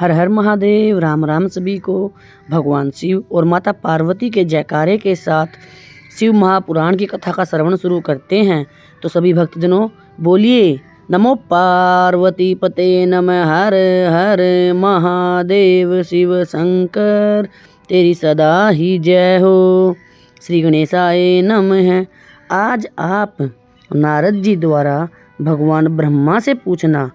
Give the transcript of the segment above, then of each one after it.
हर हर महादेव। राम राम सभी को। भगवान शिव और माता पार्वती के जयकारे के साथ शिव महापुराण की कथा का श्रवण शुरू करते हैं। तो सभी भक्तजनों बोलिए नमो पार्वती पते नमः। हर हर महादेव शिव शंकर तेरी सदा ही जय हो। श्री गणेशाय नमः। आज आप नारद जी द्वारा भगवान ब्रह्मा से पूछना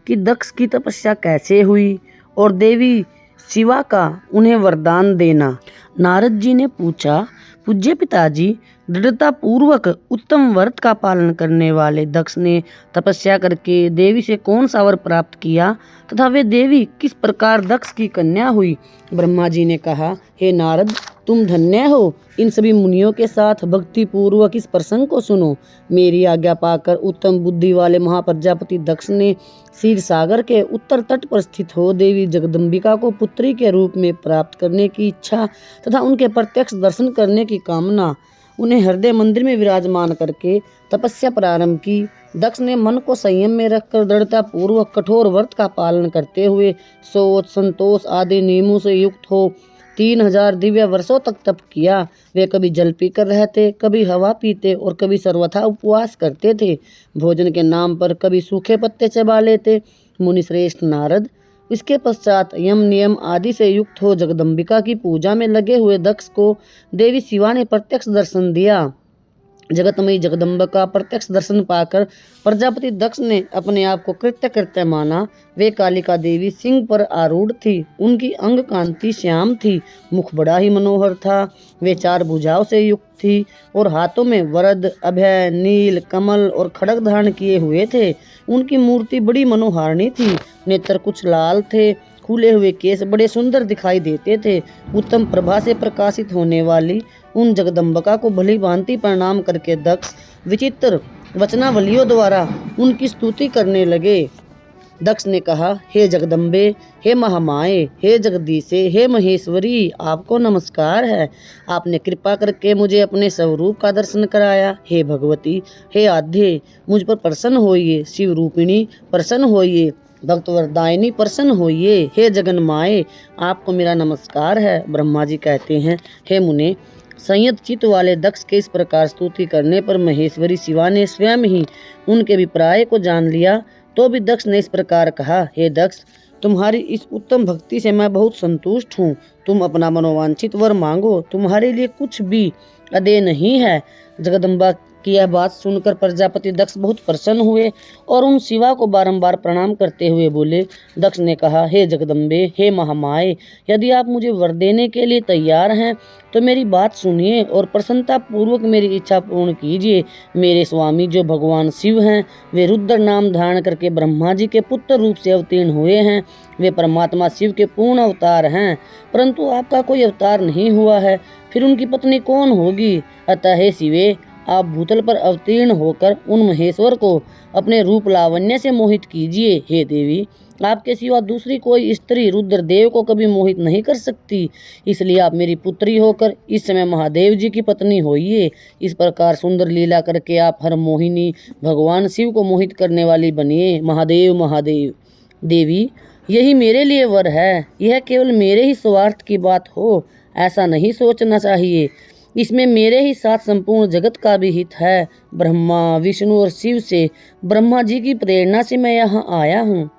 कि दक्ष की तपस्या कैसे हुई और देवी शिवा का उन्हें वरदान देना। नारद जी ने पूछा, पूज्य पिताजी, दृढ़ता पूर्वक उत्तम व्रत का पालन करने वाले दक्ष ने तपस्या करके देवी से कौन सा वर प्राप्त किया तथा वे देवी किस प्रकार दक्ष की कन्या हुई। ब्रह्मा जी ने कहा, हे नारद, तुम धन्य हो। इन सभी मुनियों के साथ भक्ति पूर्वक इस प्रसंग को सुनो। मेरी आज्ञा पाकर उत्तम बुद्धि वाले महाप्रजापति दक्ष ने क्षीर सागर के उत्तर तट पर स्थित हो देवी जगदम्बिका को पुत्री के रूप में प्राप्त करने की इच्छा तथा उनके प्रत्यक्ष दर्शन करने की कामना उन्हें हृदय मंदिर में विराजमान करके तपस्या प्रारंभ की। दक्ष ने मन को संयम में रखकर दृढ़ता पूर्वक कठोर व्रत का पालन करते हुए शौच संतोष आदि नियमों से युक्त हो 3000 दिव्य वर्षों तक तप किया। वे कभी जल पीकर रहते, कभी हवा पीते और कभी सर्वथा उपवास करते थे। भोजन के नाम पर कभी सूखे पत्ते चबा लेते। मुनि श्रेष्ठ नारद इसके पश्चात यम नियम आदि से युक्त हो जगदम्बिका की पूजा में लगे हुए दक्ष को देवी शिवा ने प्रत्यक्ष दर्शन दिया। जगतमयी जगदम्बिका प्रत्यक्ष दर्शन पाकर प्रजापति दक्ष ने अपने आप को कृत्य कृत्य माना। वे कालिका देवी सिंह पर आरूढ़ थी। उनकी अंग कांति श्याम थी, मुख बड़ा ही मनोहर था। वे 4 भुजाओं से युक्त थी और हाथों में वरद, अभय, नील, कमल और खड्ग धारण किए हुए थे। उनकी मूर्ति बड़ी मनोहारिणी थी। नेत्र कुछ लाल थे। खुले हुए केस बड़े सुंदर दिखाई देते थे। उत्तम प्रभा से प्रकाशित होने वाली उन जगदम्बिका को भली भांति प्रणाम करके दक्ष विचित्र वचनावलियों द्वारा उनकी स्तुति करने लगे। दक्ष ने कहा, हे जगदम्बे, हे महामाए, हे जगदीशे, हे महेश्वरी, आपको नमस्कार है। आपने कृपा करके मुझे अपने स्वरूप का दर्शन कराया। हे भगवती, हे आद्य, मुझ पर प्रसन्न होइए। शिव रूपिणी प्रसन्न होइए। भक्त वरदायिनी प्रसन्न होइए। हे जगन माए, आपको मेरा नमस्कार है। ब्रह्मा जी कहते हैं, हे मुने, संयत चित्त वाले दक्ष के इस प्रकार स्तुति करने पर महेश्वरी शिवा ने स्वयं ही उनके अभिप्राय को जान लिया। तो भी दक्ष ने इस प्रकार कहा, हे दक्ष, तुम्हारी इस उत्तम भक्ति से मैं बहुत संतुष्ट हूँ। तुम अपना मनोवांछित वर मांगो, तुम्हारे लिए कुछ भी अदेय नहीं है। जगदम्बा की यह बात सुनकर प्रजापति दक्ष बहुत प्रसन्न हुए और उन शिवा को बारंबार प्रणाम करते हुए बोले। दक्ष ने कहा, हे जगदम्बे, हे महामाए, यदि आप मुझे वर देने के लिए तैयार हैं तो मेरी बात सुनिए और प्रसन्नता पूर्वक मेरी इच्छा पूर्ण कीजिए। मेरे स्वामी जो भगवान शिव हैं, वे रुद्र नाम धारण करके ब्रह्मा जी के पुत्र रूप से अवतीर्ण हुए हैं। वे परमात्मा शिव के पूर्ण अवतार हैं, परंतु आपका कोई अवतार नहीं हुआ है, फिर उनकी पत्नी कौन होगी। अतः हे शिवे, आप भूतल पर अवतीर्ण होकर उन महेश्वर को अपने रूप लावण्य से मोहित कीजिए। हे देवी, आपके सिवा दूसरी कोई स्त्री रुद्रदेव को कभी मोहित नहीं कर सकती, इसलिए आप मेरी पुत्री होकर इस समय महादेव जी की पत्नी होइए। इस प्रकार सुंदर लीला करके आप हर मोहिनी भगवान शिव को मोहित करने वाली बनिए। महादेव महादेव। देवी, यही मेरे लिए वर है। यह केवल मेरे ही स्वार्थ की बात हो ऐसा नहीं सोचना चाहिए। इसमें मेरे ही साथ संपूर्ण जगत का भी हित है। ब्रह्मा, विष्णु और शिव से, ब्रह्मा जी की प्रेरणा से मैं यहाँ आया हूँ।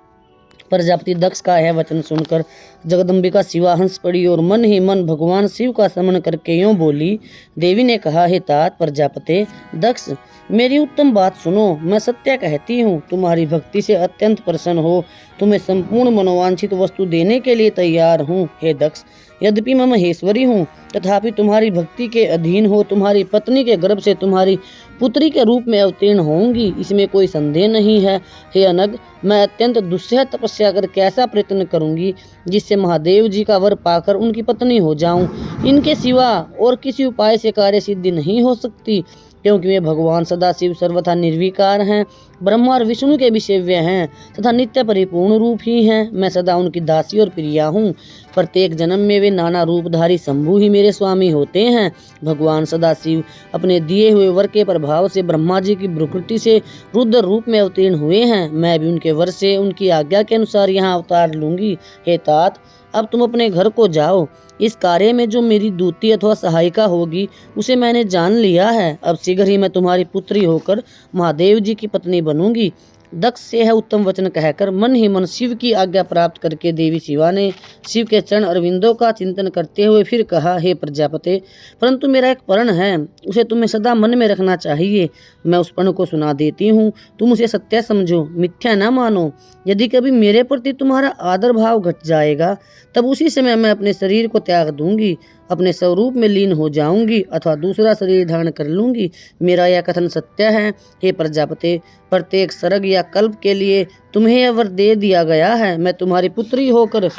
प्रजापति दक्ष का यह वचन सुनकर जगदम्बिका शिवा हंस पड़ी और मन ही मन भगवान शिव का स्मरण करके यूँ बोली। देवी ने कहा, हे तात प्रजापते दक्ष, मेरी उत्तम बात सुनो। मैं सत्य कहती हूँ, तुम्हारी भक्ति से अत्यंत प्रसन्न हो तुम्हें संपूर्ण मनोवांछित वस्तु देने के लिए तैयार हूँ। हे दक्ष, यद्यपि मैं महेश्वरी हूँ तथापि तुम्हारी भक्ति के अधीन हो तुम्हारी पत्नी के गर्भ से तुम्हारी पुत्री के रूप में अवतीर्ण होंगी, इसमें कोई संदेह नहीं है। हे अनग, मैं अत्यंत दुस्सह तपस्या करके ऐसा प्रयत्न करूंगी जिससे महादेव जी का वर पाकर उनकी पत्नी हो जाऊं। इनके सिवा और किसी उपाय से कार्य सिद्धि नहीं हो सकती। क्योंकि वे भगवान सदाशिव सर्वथा निर्विकार हैं, ब्रह्मा और विष्णु के भी सेव्य हैं तथा नित्य परिपूर्ण रूप ही हैं। मैं सदा उनकी दासी और प्रिया हूँ। प्रत्येक जन्म में वे नाना रूपधारी शंभु ही मेरे स्वामी होते हैं। भगवान सदाशिव अपने दिए हुए वर के प्रभाव से ब्रह्मा जी की प्रकृति से रुद्र रूप में अवतीर्ण हुए हैं। मैं भी उनके वर से उनकी आज्ञा के अनुसार यहाँ अवतार लूंगी। हे तात, अब तुम अपने घर को जाओ। इस कार्य में जो मेरी दूती अथवा सहायिका होगी उसे मैंने जान लिया है। अब शीघ्र ही मैं तुम्हारी पुत्री होकर महादेव जी की पत्नी बनूंगी। दक्ष से यह उत्तम वचन कहकर मन ही मन शिव की आज्ञा प्राप्त करके देवी शिवा ने शिव के चरण अरविंदों का चिंतन करते हुए फिर कहा, हे प्रजापते, परंतु मेरा एक प्रण है, उसे तुम्हें सदा मन में रखना चाहिए। मैं उस प्रण को सुना देती हूँ, तुम उसे सत्य समझो, मिथ्या न मानो। यदि कभी मेरे प्रति तुम्हारा आदर भाव घट जाएगा तब उसी समय मैं अपने शरीर को त्याग दूंगी, अपने स्वरूप में लीन हो जाऊंगी अथवा दूसरा शरीर धारण कर लूंगी। मेरा यह कथन सत्य है। हे प्रजापते, प्रत्येक सर्ग या कल्प के लिए तुम्हें यह वर दे दिया गया है। मैं तुम्हारी पुत्री होकर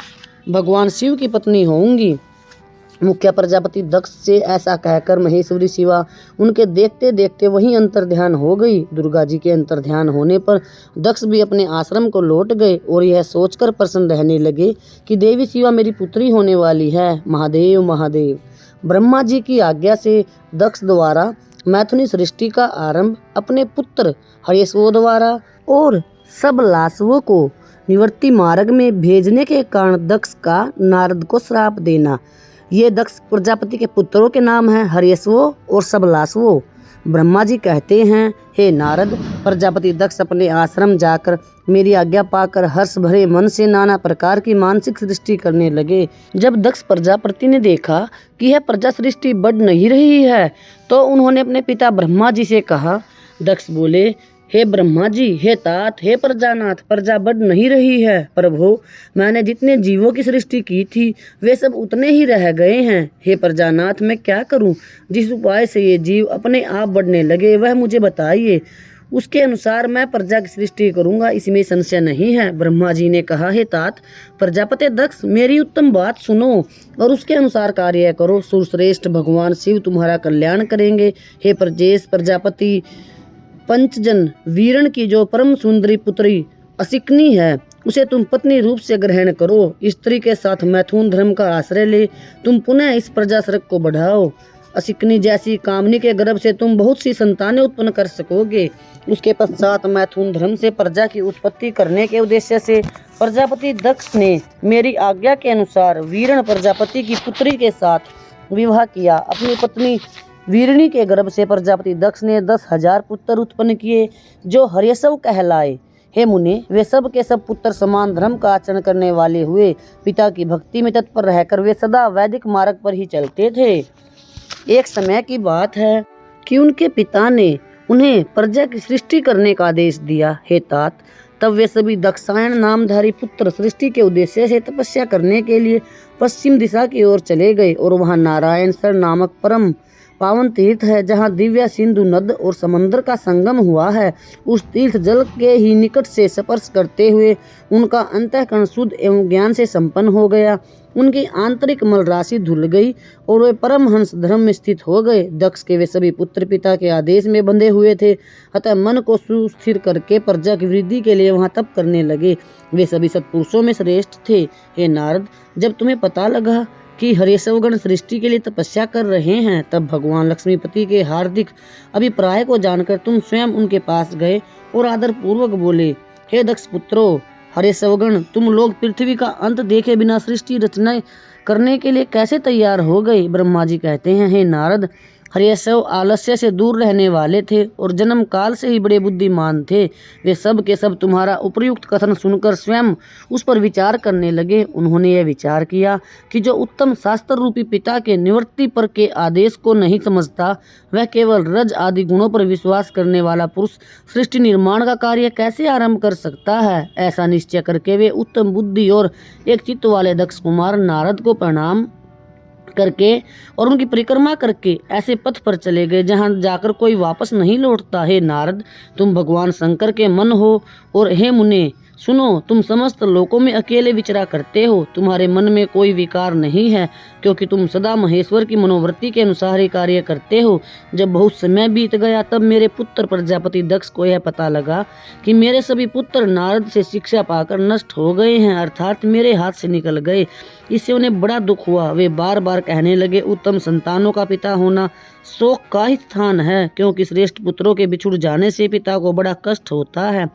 भगवान शिव की पत्नी होऊंगी। मुख्य प्रजापति दक्ष से ऐसा कहकर महेश्वरी शिवा उनके देखते देखते वहीं अंतर्ध्यान हो गई। दुर्गा जी के अंतर्ध्यान होने पर दक्ष भी अपने आश्रम को लौट गए और यह सोचकर प्रसन्न रहने लगे कि देवी शिवा मेरी पुत्री होने वाली है। महादेव महादेव। ब्रह्मा जी की आज्ञा से दक्ष द्वारा मैथुनी सृष्टि का आरंभ अपने पुत्र हर्यश्व द्वारा और सब लाशवों को निवृत्ति मार्ग में भेजने के कारण दक्ष का नारद को श्राप देना। ये दक्ष प्रजापति के पुत्रों के नाम हैं, हर्यश्व और सबलासवो। ब्रह्मा जी कहते हैं, हे नारद, प्रजापति दक्ष अपने आश्रम जाकर मेरी आज्ञा पाकर हर्ष भरे मन से नाना प्रकार की मानसिक सृष्टि करने लगे। जब दक्ष प्रजापति ने देखा कि यह प्रजा सृष्टि बढ़ नहीं रही है तो उन्होंने अपने पिता ब्रह्मा जी से कहा। दक्ष बोले, हे ब्रह्मा जी, हे तात, हे प्रजानाथ, प्रजा बढ़ नहीं रही है। प्रभु, मैंने जितने जीवों की सृष्टि की थी वे सब उतने ही रह गए हैं। हे प्रजानाथ, मैं क्या करूं? जिस उपाय से ये जीव अपने आप बढ़ने लगे वह मुझे बताइए, उसके अनुसार मैं प्रजा की सृष्टि करूंगा, इसमें संशय नहीं है। ब्रह्मा जी ने कहा, हे तात, प्रजापति दक्ष, मेरी उत्तम बात सुनो और उसके अनुसार कार्य करो। सुरश्रेष्ठ भगवान शिव तुम्हारा कल्याण करेंगे। हे प्रजेश प्रजापति, पंचजन वीरण की जो परम सुंदरी पुत्री असिकनी है उसे तुम पत्नी रूप से ग्रहण करो। स्त्री के साथ मैथुन धर्म का आश्रय ले तुम पुनः इस प्रजा सर्ग को बढ़ाओ। असिकनी जैसी कामनी के गर्भ से तुम बहुत सी संतानें उत्पन्न कर सकोगे। उसके पश्चात मैथुन धर्म से प्रजा की उत्पत्ति करने के उद्देश्य से प्रजापति दक्ष ने मेरी आज्ञा के अनुसार वीरण प्रजापति की पुत्री के साथ विवाह किया। अपनी पत्नी वीरणी के गर्भ से प्रजापति दक्ष ने 10,000 पुत्र उत्पन्न किए जो हर्यश्व कहलाए। हे मुने, वे सब के सब पुत्र समान धर्म का आचरण करने वाले हुए पिता की भक्ति में तत्पर रहकर वे सदा वैदिक मार्ग पर ही चलते थे। एक समय की बात है कि उनके पिता ने उन्हें प्रजा की सृष्टि करने का आदेश दिया। हे तात, तब वे सभी दक्षायन नामधारी पुत्र सृष्टि के उद्देश्य से तपस्या करने के लिए पश्चिम दिशा की ओर चले गए और वहां नारायण सर नामक परम पावन तीर्थ है जहाँ दिव्या सिंधु नद और समंदर का संगम हुआ है। उस तीर्थ जल के ही निकट से स्पर्श करते हुए उनका अंतःकरण शुद्ध एवं ज्ञान से संपन्न हो गया। उनकी आंतरिक मल राशि धुल गई और वे परमहंस धर्म में स्थित हो गए। दक्ष के वे सभी पुत्र पिता के आदेश में बंधे हुए थे, अतः मन को सुस्थिर करके प्रजा की वृद्धि के लिए वहां तप करने लगे। वे सभी सत्पुरुषों में श्रेष्ठ थे। हे नारद, जब तुम्हें पता लगा कि हर्यश्वगण सृष्टि के लिए तपस्या कर रहे हैं तब भगवान लक्ष्मीपति के हार्दिक अभिप्राय को जानकर तुम स्वयं उनके पास गए और आदर पूर्वक बोले, हे दक्ष पुत्रो, हर्यश्वगण, तुम लोग पृथ्वी का अंत देखे बिना सृष्टि रचना करने के लिए कैसे तैयार हो गए? ब्रह्मा जी कहते हैं, हे नारद, हर्यश्व आलस्य से दूर रहने वाले थे और जन्म काल से ही बड़े बुद्धिमान थे। वे सब के सब तुम्हारा उपयुक्त कथन सुनकर स्वयं उस पर विचार करने लगे। उन्होंने यह विचार किया कि जो उत्तम शास्त्र रूपी पिता के निवृत्ति पर के आदेश को नहीं समझता वह केवल रज आदि गुणों पर विश्वास करने वाला पुरुष सृष्टि निर्माण का कार्य कैसे आरंभ कर सकता है। ऐसा निश्चय करके वे उत्तम बुद्धि और एक चित्त वाले दक्ष कुमार नारद को प्रणाम करके और उनकी परिक्रमा करके ऐसे पथ पर चले गए जहां जाकर कोई वापस नहीं लौटता। हे नारद, तुम भगवान शंकर के मन हो और हे मुने, सुनो, तुम समस्त लोकों में अकेले विचरा करते हो, तुम्हारे मन में कोई विकार नहीं है, क्योंकि तुम सदा महेश्वर की मनोवृत्ति के अनुसार ही कार्य करते हो। जब बहुत समय बीत गया तब मेरे पुत्र प्रजापति दक्ष को यह पता लगा कि मेरे सभी पुत्र नारद से शिक्षा पाकर नष्ट हो गए हैं, अर्थात मेरे हाथ से निकल गए। इससे उन्हें बड़ा दुख हुआ। वे बार बार कहने लगे, उत्तम संतानों का पिता होना शोक का ही स्थान है, क्योंकि श्रेष्ठ पुत्रों के बिछुड़ जाने से पिता को बड़ा कष्ट होता है।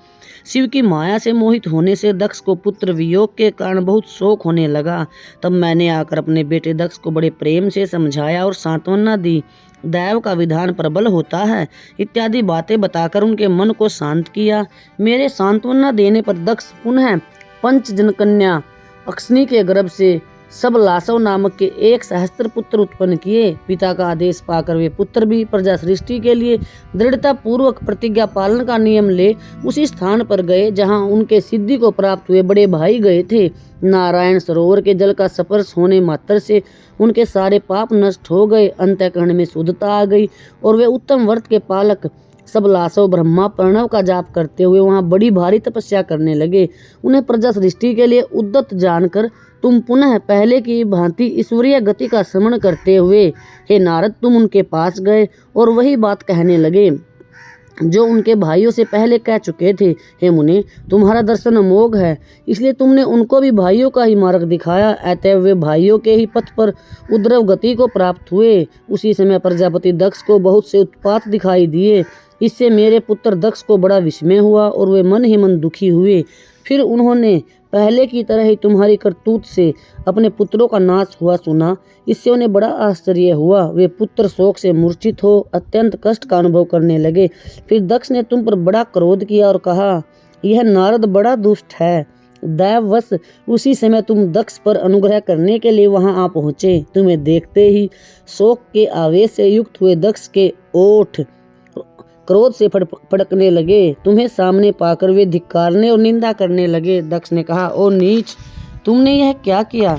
शिव की माया से मोहित होने से दक्ष को पुत्र वियोग के कारण बहुत शोक होने लगा। तब मैंने आकर अपने बेटे दक्ष को बड़े प्रेम से समझाया और सांत्वना दी। दैव का विधान प्रबल होता है इत्यादि बातें बताकर उनके मन को शांत किया। मेरे सांत्वना देने पर दक्ष पुनः पंच जनकन्या अक्ष्णी के गर्भ से सब लासव नामक के 1 सहस्त्र पुत्र उत्पन्न किए। पिता का आदेश पाकर वे पुत्र भी प्रजा सृष्टि के लिए दृढ़ता पूर्वक प्रतिज्ञा पालन का नियम ले उसी स्थान पर गए जहां उनके सिद्धि को प्राप्त हुए बड़े भाई गए थे। नारायण सरोवर के जल का स्पर्श होने मात्र से उनके सारे पाप नष्ट हो गए, अंतःकरण में शुद्धता आ गई और वे उत्तम वर्त के पालक सब लासव ब्रह्मा प्रणव का जाप करते हुए वहां बड़ी भारी तपस्या करने लगे। उन्हें प्रजा सृष्टि के लिए उद्यत जानकर तुम पुनः पहले की भांति ईश्वरीय गति का स्मरण करते हुए हे नारद तुम उनके पास गए और वही बात कहने लगे जो उनके भाइयों से पहले कह चुके थे। हे मुने, तुम्हारा दर्शन अमोघ है, इसलिए तुमने उनको भी भाइयों का ही मार्ग दिखाया। अतएव वे भाइयों के ही पथ पर उद्रव गति को प्राप्त हुए। उसी समय प्रजापति दक्ष को बहुत से उत्पात दिखाई दिए। इससे मेरे पुत्र दक्ष को बड़ा विस्मय हुआ और वे मन ही मन दुखी हुए। फिर उन्होंने पहले की तरह ही तुम्हारी करतूत से अपने पुत्रों का नाश हुआ सुना। इससे उन्हें बड़ा आश्चर्य हुआ। वे पुत्र शोक से मूर्छित हो अत्यंत कष्ट का अनुभव करने लगे। फिर दक्ष ने तुम पर बड़ा क्रोध किया और कहा, यह नारद बड़ा दुष्ट है। दैववश उसी समय तुम दक्ष पर अनुग्रह करने के लिए वहां आ पहुंचे। तुम्हें देखते ही शोक के आवेश से युक्त हुए दक्ष के ओठ क्रोध से फड़कने लगे। तुम्हें सामने पाकर वे धिक्कारने और निंदा करने लगे। दक्ष ने कहा, ओ नीच, तुमने यह क्या किया?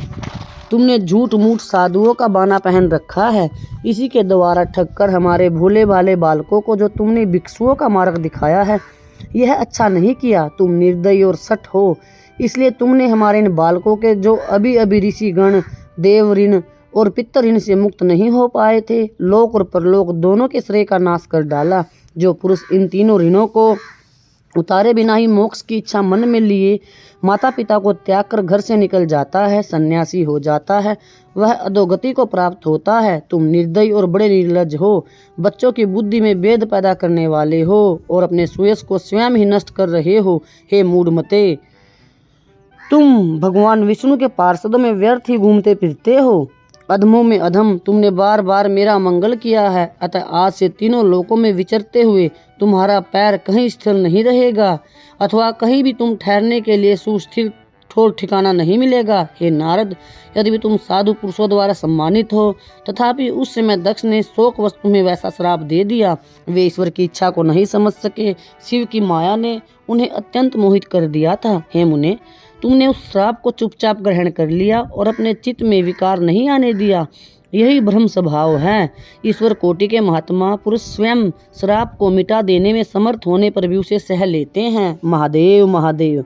तुमने झूठ मूठ साधुओं का बाना पहन रखा है। इसी के द्वारा ठगकर हमारे भोले भाले बालकों को जो तुमने भिक्षुओं का मार्ग दिखाया है, यह अच्छा नहीं किया। तुम निर्दयी और सठ हो, इसलिए तुमने हमारे इन बालकों के जो अभी अभी ऋषि गण देव ऋण और पितर ऋण से मुक्त नहीं हो पाए थे, लोक और परलोक दोनों के श्रेय का नाश कर डाला। जो पुरुष इन तीनों ऋणों को उतारे बिना ही मोक्ष की इच्छा मन में लिए माता पिता को त्याग कर घर से निकल जाता है, सन्यासी हो जाता है, वह अधोगति को प्राप्त होता है। तुम निर्दयी और बड़े निर्लज्ज हो, बच्चों की बुद्धि में भेद पैदा करने वाले हो और अपने सुयश को स्वयं ही नष्ट कर रहे हो। हे मूढ़मते, तुम भगवान विष्णु के पार्षदों में व्यर्थ ही घूमते फिरते हो। अधमों में अधम, तुमने बार बार मेरा मंगल किया है, अतः आज से तीनों लोकों में विचरते हुए तुम्हारा पैर कहीं स्थिर नहीं रहेगा अथवा कहीं भी तुम ठहरने के लिए सुस्थिर ठोर ठिकाना नहीं मिलेगा। हे नारद, यदि भी तुम साधु पुरुषों द्वारा सम्मानित हो, तथापि उस समय दक्ष ने शोक वस्तु में वैसा श्राप दे दिया। वे ईश्वर की इच्छा को नहीं समझ सके। शिव की माया ने उन्हें अत्यंत मोहित कर दिया था। हे मुने, तुमने उस श्राप को चुपचाप ग्रहण कर लिया और अपने चित्त में विकार नहीं आने दिया। यही ब्रह्म स्वभाव है। ईश्वर कोटि के महात्मा पुरुष स्वयं श्राप को मिटा देने में समर्थ होने पर भी उसे सह लेते हैं। महादेव महादेव।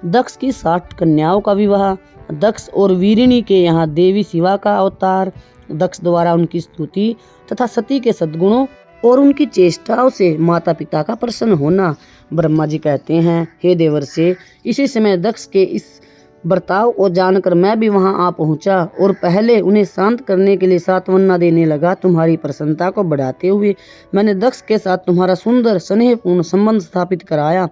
दक्ष की 60 कन्याओं का विवाह, दक्ष और वीरिणी के यहाँ देवी शिवा का अवतार, दक्ष द्वारा उनकी स्तुति तथा सती के सद्गुणों और उनकी चेष्टाओं से माता पिता का प्रसन्न होना। ब्रह्मा जी कहते हैं, हे देवर्षि, इसी समय दक्ष के इस बर्ताव को जानकर मैं भी वहां आ पहुंचा और पहले उन्हें शांत करने के लिए सांत्वना देने लगा। तुम्हारी प्रसन्नता को बढ़ाते हुए मैंने दक्ष के साथ तुम्हारा सुंदर स्नेहपूर्ण संबंध स्थापित कराया।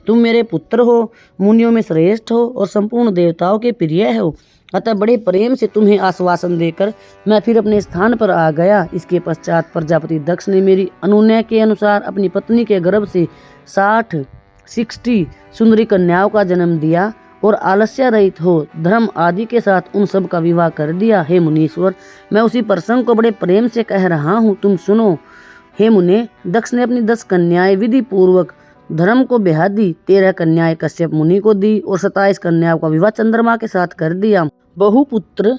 तुम मेरे पुत्र हो, मुनियों में श्रेष्ठ हो और संपूर्ण देवताओं के प्रिय हो, अतः बड़े प्रेम से तुम्हें आश्वासन देकर मैं फिर अपने स्थान पर आ गया। इसके पश्चात प्रजापति दक्ष ने मेरी अनुनय के अनुसार अपनी पत्नी के गर्भ से 60 सुंदरी कन्याओं का जन्म दिया और आलस्य रहित हो धर्म आदि के साथ उन सब का विवाह कर दिया। हे मुनीश्वर, मैं उसी प्रसंग को बड़े प्रेम से कह रहा हूँ, तुम सुनो। हे मुने, दक्ष ने अपनी 10 कन्याएं विधि पूर्वक धर्म को ब्याह दी, 13 कन्याएं कश्यप मुनि को दी और 27 कन्याओं का विवाह चंद्रमा के साथ कर दिया। बहुपुत्र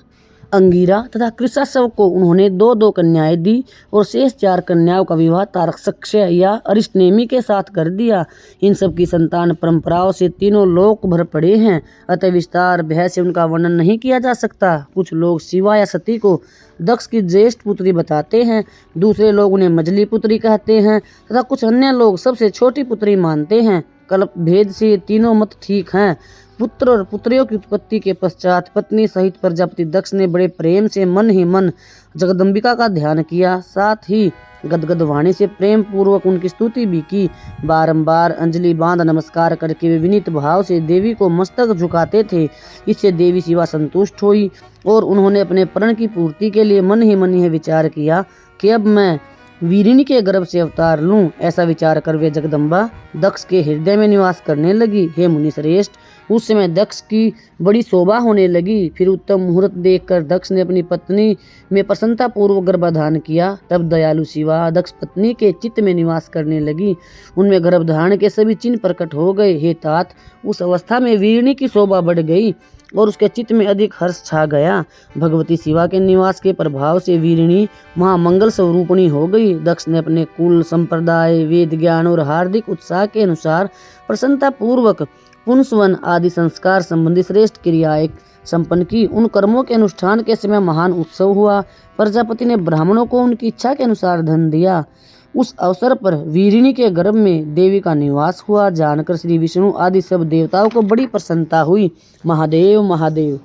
अंगिरा तथा कृशाश्व को उन्होंने 2-2 कन्याएं दी और शेष 4 कन्याओं का विवाह तारक्षस्य या अरिष्टनेमी के साथ कर दिया। इन सब की संतान परंपराओं से तीनों लोक भर पड़े हैं, अतः विस्तार भय से उनका वर्णन नहीं किया जा सकता। कुछ लोग शिवा या सती को दक्ष की ज्येष्ठ पुत्री बताते हैं, दूसरे लोग उन्हें मझली पुत्री कहते हैं तथा कुछ अन्य लोग सबसे छोटी पुत्री मानते हैं। कल्प भेद से ये तीनों मत ठीक हैं। पुत्र और पुत्रियों की उत्पत्ति के पश्चात पत्नी सहित प्रजापति दक्ष ने बड़े प्रेम से मन ही मन जगदम्बिका का ध्यान किया, साथ ही गदगद वाणी से प्रेम पूर्वक उनकी स्तुति भी की। बारंबार अंजलि बांध नमस्कार करके वे विनीत भाव से देवी को मस्तक झुकाते थे। इससे देवी शिवा संतुष्ट हुई और उन्होंने अपने प्रण की पूर्ति के लिए मन ही यह विचार किया कि अब मैं वीरिणी के गर्भ से अवतार लूं। ऐसा विचार कर वे जगदम्बा दक्ष के हृदय में निवास करने लगी। हे मुनि श्रेष्ठ, उस समय दक्ष की बड़ी शोभा होने लगी। फिर उत्तम मुहूर्त देखकर दक्ष ने अपनी पत्नी में प्रसन्नता पूर्वक गर्भधारण किया। तब दयालु शिवा दक्ष पत्नी के चित्त में निवास करने लगी। उनमें गर्भधारण के सभी चिन्ह प्रकट हो गए। हे तात, उस अवस्था में वीरिणी की शोभा बढ़ गई और उसके चित्त में अधिक हर्ष छा गया। भगवती शिवा के निवास के प्रभाव से वीरिणी महामंगल स्वरूपिणी हो गई। दक्ष ने अपने कुल, संप्रदाय, वेद ज्ञान और हार्दिक उत्साह के अनुसार प्रसन्नता पूर्वक पुंसवन आदि संस्कार संबंधी श्रेष्ठ क्रियाएं संपन्न की। उन कर्मों के अनुष्ठान के समय महान उत्सव हुआ। प्रजापति ने ब्राह्मणों को उनकी इच्छा के अनुसार धन दिया। उस अवसर पर वीरिणी के गर्भ में देवी का निवास हुआ। जानकर श्री विष्णु आदि सब देवताओं को बड़ी प्रसन्नता हुई। महादेव महादेव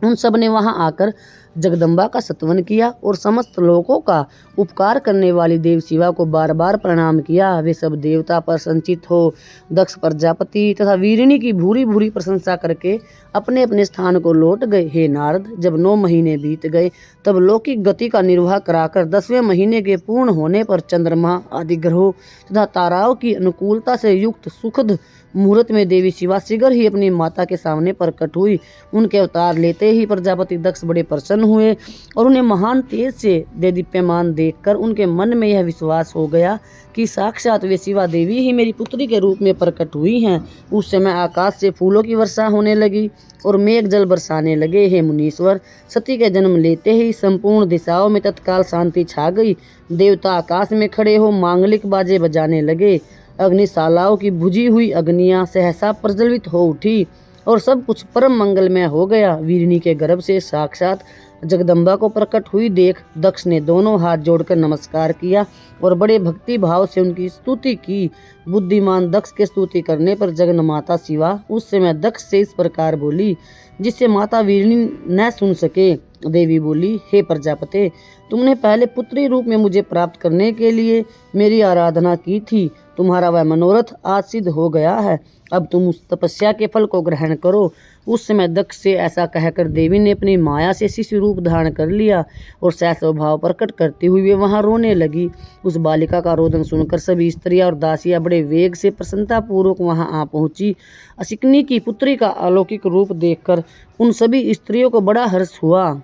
उन सब ने वहां आकर जगदम्बा का स्तवन किया और समस्त लोगों का उपकार करने वाली देव शिवा को बार बार प्रणाम किया। वे सब देवता प्रसन्नचित्त हो दक्ष प्रजापति तथा वीरिणी की भूरी भूरी प्रशंसा करके अपने अपने स्थान को लौट गए। हे नारद, जब 9 महीने बीत गए तब लौकिक गति का निर्वाह कराकर 10वें महीने के पूर्ण होने पर चंद्रमा आदि ग्रहों तथा ताराओं की अनुकूलता से युक्त सुखद मुहूर्त में देवी शिवा शीघ्र ही अपनी माता के सामने प्रकट हुई। उनके अवतार लेते ही प्रजापति दक्ष बड़े प्रसन्न हुए और उन्हें महान तेज से देदीप्यमान देखकर उनके मन में यह विश्वास हो गया कि साक्षात वे शिवा देवी ही मेरी पुत्री के रूप में प्रकट हुई हैं। उस समय आकाश से फूलों की वर्षा होने लगी और मेघ जल बरसाने लगे। हे मुनीश्वर, सती के जन्म लेते ही संपूर्ण दिशाओं में तत्काल शांति छा गई। देवता आकाश में खड़े हो मांगलिक बाजे बजाने लगे। अग्निशालाओं की बुझी हुई अग्नियां सहसा प्रज्वलित हो उठी और सब कुछ परम मंगलमय हो गया। वीरिणी के गर्भ से साक्षात जगदम्बा को प्रकट हुई देख दक्ष ने दोनों हाथ जोड़कर नमस्कार किया और बड़े भक्ति भाव से उनकी स्तुति की। बुद्धिमान दक्ष के स्तुति करने पर जगन माता शिवा उस समय दक्ष से इस प्रकार बोली, जिससे माता वीरिणी न सुन सके। देवी बोली, हे प्रजापते, तुमने पहले पुत्री रूप में मुझे प्राप्त करने के लिए मेरी आराधना की थी। तुम्हारा वह मनोरथ आज सिद्ध हो गया है। अब तुम उस तपस्या के फल को ग्रहण करो। उस समय दक्ष से ऐसा कहकर देवी ने अपनी माया से शिशु रूप धारण कर लिया और सहस्व भाव प्रकट करते हुए वे वहां रोने लगी। उस बालिका का रोदन सुनकर सभी स्त्रियां और दासियां बड़े वेग से प्रसन्नता पूर्वक वहां आ पहुंची। असिकनी की पुत्री का अलौकिक रूप देखकर उन सभी स्त्रियों को बड़ा हर्ष हुआ।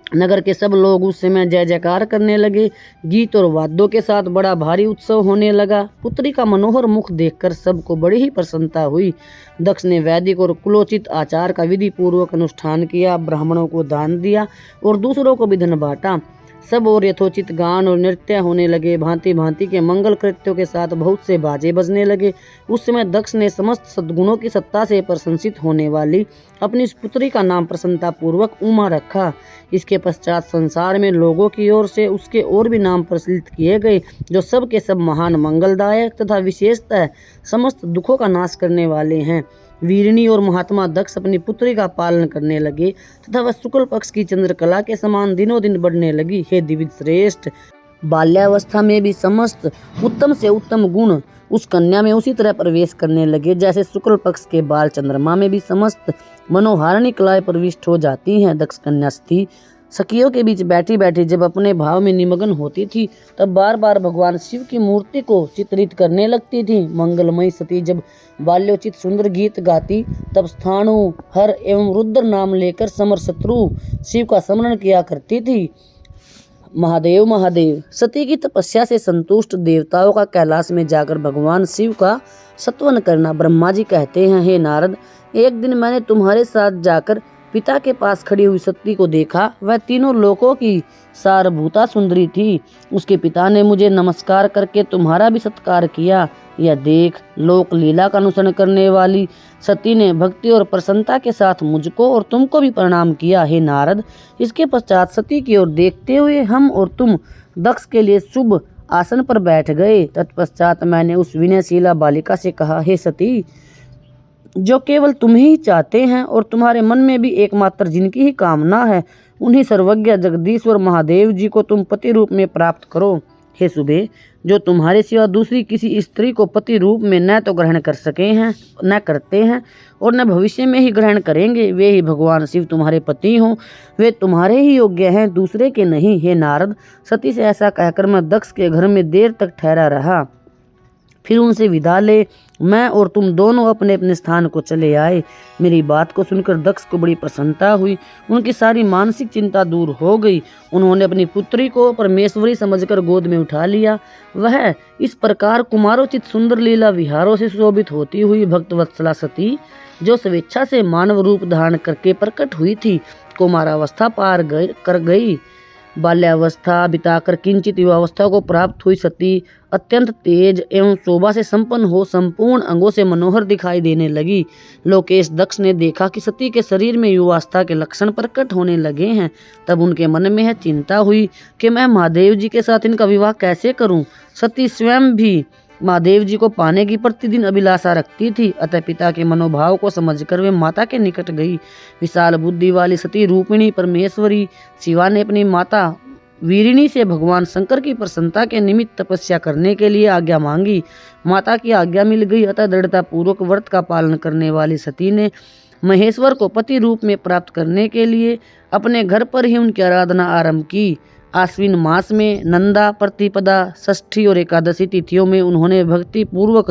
नगर के सब लोग उस समय जय जयकार करने लगे। गीत और वाद्यों के साथ बड़ा भारी उत्सव होने लगा। पुत्री का मनोहर मुख देखकर सबको बड़ी ही प्रसन्नता हुई। दक्ष ने वैदिक और कुलोचित आचार का विधि पूर्वक अनुष्ठान किया, ब्राह्मणों को दान दिया और दूसरों को भी धन बांटा। सब और यथोचित गान और नृत्य होने लगे। भांति भांति के मंगल कृत्यों के साथ बहुत से बाजे बजने लगे। उस समय दक्ष ने समस्त सद्गुणों की सत्ता से प्रशंसित होने वाली अपनी इस पुत्री का नाम प्रसन्नता पूर्वक उमा रखा। इसके पश्चात संसार में लोगों की ओर से उसके और भी नाम प्रचलित किए गए, जो सब के सब महान मंगलदायक तथा विशेषतः समस्त दुखों का नाश करने वाले हैं। वीरिणी और महात्मा दक्ष अपनी पुत्री का पालन करने लगे तथा वह शुक्ल पक्ष की चंद्रकला के समान दिनों दिन बढ़ने लगी। हे दिव्य श्रेष्ठ, बाल्यावस्था में भी समस्त उत्तम से उत्तम गुण उस कन्या में उसी तरह प्रवेश करने लगे जैसे शुक्ल पक्ष के बाल चंद्रमा में भी समस्त मनोहारिणी कलाएं प्रविष्ट हो जाती हैं। दक्ष कन्या सती सखियों के बीच बैठी बैठी जब अपने भाव में निमग्न होती थी तब बार बार भगवान शिव की मूर्ति को चित्रित करने लगती थी। मंगलमयी सती जब बाल्योचित सुंदर गीत गाती तब स्थाणु, हर एवं रुद्र नाम लेकर समर शत्रु शिव का स्मरण किया करती थी। महादेव महादेव सती की तपस्या से संतुष्ट देवताओं का कैलाश में जाकर भगवान शिव का स्तवन करना। ब्रह्मा जी कहते हैं, हे नारद, एक दिन मैंने तुम्हारे साथ जाकर पिता के पास खड़ी हुई सती को देखा। वह तीनों लोकों की सारभूता सुंदरी थी। उसके पिता ने मुझे नमस्कार करके तुम्हारा भी सत्कार किया। यह देख लोक लीला का अनुसरण करने वाली सती ने भक्ति और प्रसन्नता के साथ मुझको और तुमको भी प्रणाम किया। हे नारद, इसके पश्चात सती की ओर देखते हुए हम और तुम दक्ष के लिए शुभ आसन पर बैठ गए। तत्पश्चात मैंने उस विनयशीला बालिका से कहा, हे सती, जो केवल तुम ही चाहते हैं और तुम्हारे मन में भी एकमात्र जिनकी ही कामना है, उन्हीं सर्वज्ञ जगदीश्वर महादेव जी को तुम पति रूप में प्राप्त करो। हे सुबे, जो तुम्हारे सिवा दूसरी किसी स्त्री को पति रूप में न तो ग्रहण कर सके हैं, न करते हैं और न भविष्य में ही ग्रहण करेंगे, वे ही भगवान शिव तुम्हारे पति हों। वे तुम्हारे ही योग्य हैं, दूसरे के नहीं। हे नारद, सती से ऐसा कहकर मैं दक्ष के घर में देर तक ठहरा रहा। फिर उनसे विदा ले मैं और तुम दोनों अपने अपने स्थान को चले आए। मेरी बात को सुनकर दक्ष को बड़ी प्रसन्नता हुई। उनकी सारी मानसिक चिंता दूर हो गई। उन्होंने अपनी पुत्री को परमेश्वरी समझकर गोद में उठा लिया। वह इस प्रकार कुमारोचित सुंदर लीला विहारों से शोभित होती हुई भक्तवत्सला सती, जो स्वेच्छा से मानव रूप धारण करके प्रकट हुई थी, कुमारावस्था पार कर गई। बाल्यावस्था बिताकर किंचित युवावस्था को प्राप्त हुई सती अत्यंत तेज एवं शोभा से संपन्न हो संपूर्ण अंगों से मनोहर दिखाई देने लगी। लोकेश दक्ष ने देखा कि सती के शरीर में युवावस्था के लक्षण प्रकट होने लगे हैं। तब उनके मन में यह चिंता हुई कि मैं महादेव जी के साथ इनका विवाह कैसे करूं। सती स्वयं भी महादेव जी को पाने की प्रतिदिन अभिलाषा रखती थी। अतः पिता के मनोभाव को समझकर वे माता के निकट गई। विशाल बुद्धि वाली सती रूपिणी परमेश्वरी शिवा ने अपनी माता वीरिणी से भगवान शंकर की प्रसन्नता के निमित्त तपस्या करने के लिए आज्ञा मांगी। माता की आज्ञा मिल गई। अतः दृढ़ता पूर्वक व्रत का पालन करने वाली सती ने महेश्वर को पति रूप में प्राप्त करने के लिए अपने घर पर ही उनकी आराधना आरंभ की। आश्विन मास में नंदा, प्रतिपदा, षष्ठी और एकादशी तिथियों में उन्होंने भक्ति पूर्वक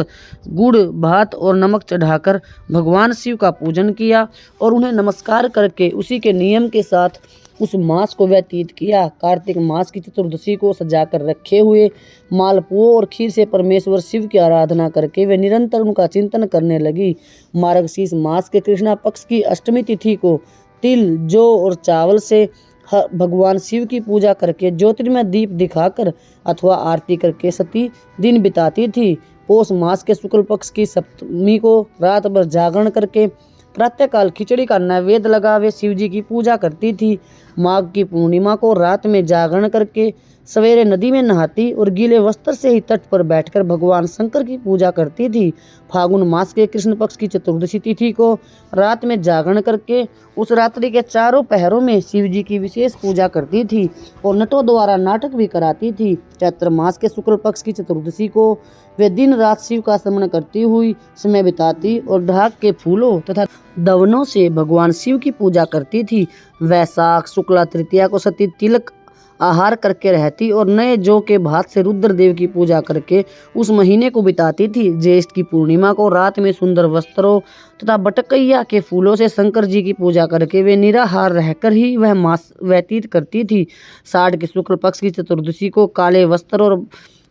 गुड़, भात और नमक चढ़ाकर भगवान शिव का पूजन किया और उन्हें नमस्कार करके उसी के नियम के साथ उस मास को व्यतीत किया। कार्तिक मास की चतुर्दशी को सजाकर रखे हुए मालपुओं और खीर से परमेश्वर शिव की आराधना करके वे निरंतर उनका चिंतन करने लगी। मार्गशीर्ष मास के कृष्णा पक्ष की अष्टमी तिथि को तिल, जौ और चावल से भगवान शिव की पूजा करके ज्योतिर्मय दीप दिखाकर अथवा आरती करके सती दिन बिताती थी। पौष मास के शुक्ल पक्ष की सप्तमी को रात भर जागरण करके प्रातःकाल खिचड़ी का नैवेद्य लगा वे शिव जी की पूजा करती थी। माघ की पूर्णिमा को रात में जागरण करके सवेरे नदी में नहाती और गीले वस्त्र से ही तट पर बैठकर भगवान शंकर की पूजा करती थी। फागुन मास के कृष्ण पक्ष की चतुर्दशी तिथि को रात में जागरण करके उस रात्रि के चारों पहरों में शिव जी की विशेष पूजा करती थी और नटों द्वारा नाटक भी कराती थी। चैत्र मास के शुक्ल पक्ष की चतुर्दशी को वे दिन रात शिव का स्मरण करती हुई समय बिताती और ढाक के फूलों तथा दवनों से भगवान शिव की पूजा करती थी। वैशाख शुक्ला तृतीया को सती तिलक आहार करके रहती और नए जौ के भात से रुद्रदेव की पूजा करके उस महीने को बिताती थी। ज्येष्ठ की पूर्णिमा को रात में सुंदर वस्त्रों तथा बटकैया के फूलों से शंकर जी की पूजा करके वे निराहार रहकर ही वह मास व्यतीत करती थी। साढ़ के शुक्ल पक्ष की चतुर्दशी को काले वस्त्र और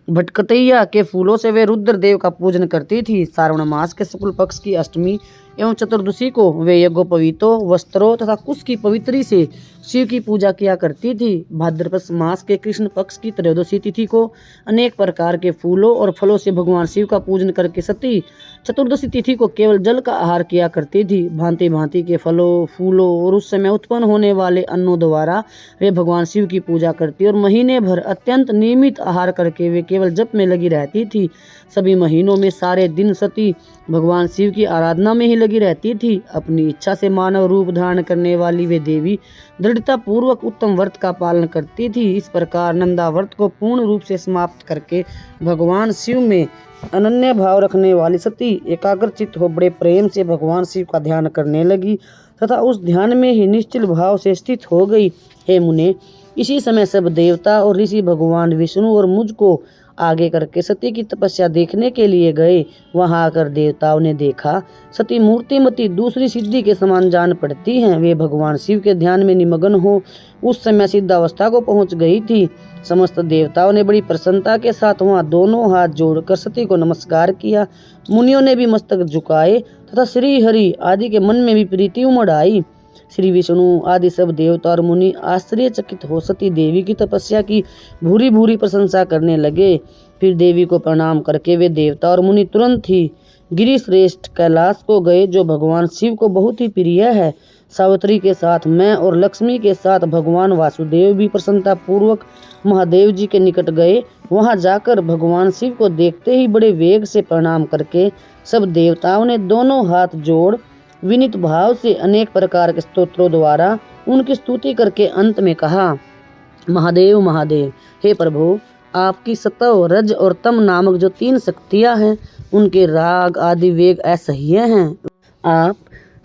भटकटैया के फूलों से वे रुद्रदेव का पूजन करती थी। श्रावण मास के शुक्ल पक्ष की अष्टमी एवं चतुर्दशी को वे यज्ञोपवीतों वस्त्रों तथा कुश की पवित्री से शिव की पूजा किया करती थी। भाद्रपद मास के कृष्ण पक्ष की त्रयोदशी तिथि को अनेक प्रकार के फूलों और फलों से भगवान शिव का पूजन करके सती चतुर्दशी तिथि को केवल जल का आहार किया करती थी। भांति भांति के फलों, फूलों और उस समय उत्पन्न होने वाले अन्नों द्वारा वे भगवान शिव की पूजा करती और महीने भर अत्यंत नियमित आहार करके वे केवल जप में लगी रहती थी। सभी महीनों में सारे दिन सती भगवान शिव की आराधना में ही लगी रहती थी। अपनी इच्छा से मानव रूप धारण करने वाली वे देवी दृढ़ता पूर्वक उत्तम व्रत का पालन करती थी। इस प्रकार नंदा व्रत को पूर्ण रूप से समाप्त करके भगवान शिव में अनन्य भाव रखने वाली सती एकाग्रचित्त हो बड़े प्रेम से भगवान शिव का ध्यान करने लगी तथा उस ध्यान में ही निश्चल भाव से स्थित हो गई। हे मुने, इसी समय सब देवता और ऋषि भगवान विष्णु और मुझको आगे करके सती की तपस्या देखने के लिए गए। वहां आकर देवताओं ने देखा सती मूर्तिमती दूसरी सिद्धि के समान जान पड़ती हैं। वे भगवान शिव के ध्यान में निमग्न हो उस समय सिद्धावस्था को पहुंच गई थी। समस्त देवताओं ने बड़ी प्रसन्नता के साथ वहां दोनों हाथ जोड़कर सती को नमस्कार किया। मुनियों ने भी मस्तक झुकाए तथा श्री हरि आदि के मन में भी प्रीति उमड़ आई। श्री विष्णु आदि सब देवता और मुनि आश्चर्यचकित हो सती देवी की तपस्या की भूरी भूरी प्रशंसा करने लगे। फिर देवी को प्रणाम करके वे देवता और मुनि तुरंत ही गिरिश्रेष्ठ कैलाश को गए, जो भगवान शिव को बहुत ही प्रिय है। सावित्री के साथ मैं और लक्ष्मी के साथ भगवान वासुदेव भी प्रसन्नता पूर्वक महादेव जी के निकट गए। वहां जाकर भगवान शिव को देखते ही बड़े वेग से प्रणाम करके सब देवताओं ने दोनों हाथ जोड़ विनीत भाव से अनेक प्रकार के स्तोत्रों द्वारा उनकी स्तुति करके अंत में कहा, महादेव महादेव, हे प्रभु, आपकी सतव रज और तम नामक जो 3 शक्तियां हैं उनके राग आदि वेग असह्य हैं। आप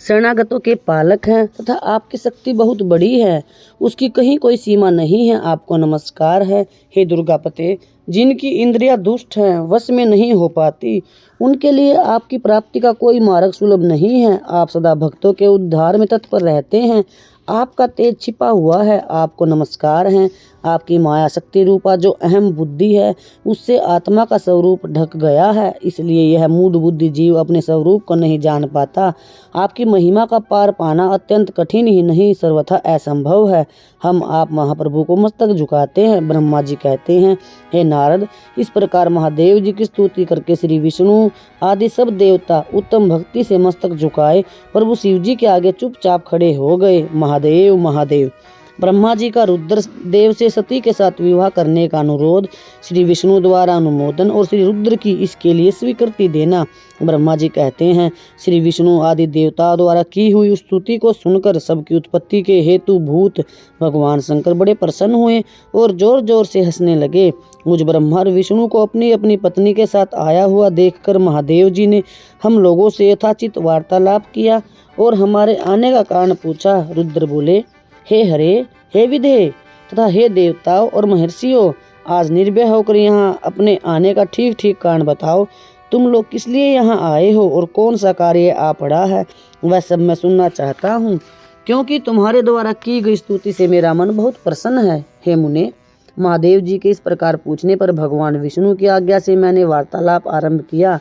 शरणागतों के पालक हैं तथा आपकी शक्ति बहुत बड़ी है, उसकी कहीं कोई सीमा नहीं है। आपको नमस्कार है। हे दुर्गापते, जिनकी इंद्रियां दुष्ट हैं, वश में नहीं हो पाती, उनके लिए आपकी प्राप्ति का कोई मार्ग सुलभ नहीं है। आप सदा भक्तों के उद्धार में तत्पर रहते हैं। आपका तेज छिपा हुआ है। आपको नमस्कार है। आपकी माया शक्ति रूपा जो अहम बुद्धि है, उससे आत्मा का स्वरूप ढक गया है, इसलिए यह मूढ़ बुद्धि जीव अपने स्वरूप को नहीं जान पाता। आपकी महिमा का पार पाना अत्यंत कठिन ही नहीं, सर्वथा असंभव है। हम आप महाप्रभु को मस्तक झुकाते हैं। ब्रह्मा जी कहते हैं, हे नारद, इस प्रकार महादेव जी की स्तुति करके श्री विष्णु आदि सब देवता उत्तम भक्ति से मस्तक झुकाए प्रभु शिव जी के आगे चुपचाप खड़े हो गए। महादेव महादेव। ब्रह्मा जी का रुद्र देव से सती के साथ विवाह करने का अनुरोध, श्री विष्णु द्वारा अनुमोदन और श्री रुद्र की इसके लिए स्वीकृति देना। ब्रह्मा जी कहते हैं, श्री विष्णु आदि देवताओं द्वारा की हुई स्तुति को सुनकर सबकी उत्पत्ति के हेतु भूत भगवान शंकर बड़े प्रसन्न हुए और जोर जोर से हंसने लगे। मुझ ब्रह्मा और विष्णु को अपनी अपनी पत्नी के साथ आया हुआ देखकर महादेव जी ने हम लोगों से यथाचित वार्तालाप किया और हमारे आने का कारण पूछा। रुद्र बोले, हे हरे, हे विधे तथा हे देवताओं और महर्षियों, आज निर्भय होकर यहाँ अपने आने का ठीक ठीक कारण बताओ। तुम लोग किस लिए यहाँ आए हो और कौन सा कार्य आ पड़ा है, वह सब मैं सुनना चाहता हूँ, क्योंकि तुम्हारे द्वारा की गई स्तुति से मेरा मन बहुत प्रसन्न है। हे मुने, महादेव जी के इस प्रकार पूछने पर भगवान विष्णु की आज्ञा से मैंने वार्तालाप आरंभ किया।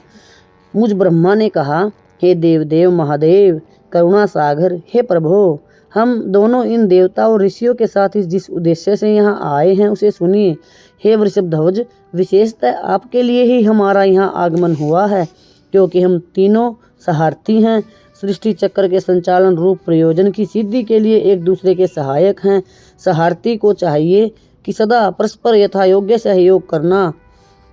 मुझ ब्रह्मा ने कहा, हे देवदेव महादेव, करुणा सागर, हे प्रभु, हम दोनों इन देवता और ऋषियों के साथ जिस उद्देश्य से यहाँ आए हैं उसे सुनिए। हे वृषभध्वज, विशेषतः आपके लिए ही हमारा यहाँ आगमन हुआ है, क्योंकि हम तीनों सहारथी हैं। सृष्टि चक्र के संचालन रूप प्रयोजन की सिद्धि के लिए एक दूसरे के सहायक हैं। सहारथी को चाहिए कि सदा परस्पर यथायोग्य सहयोग करना,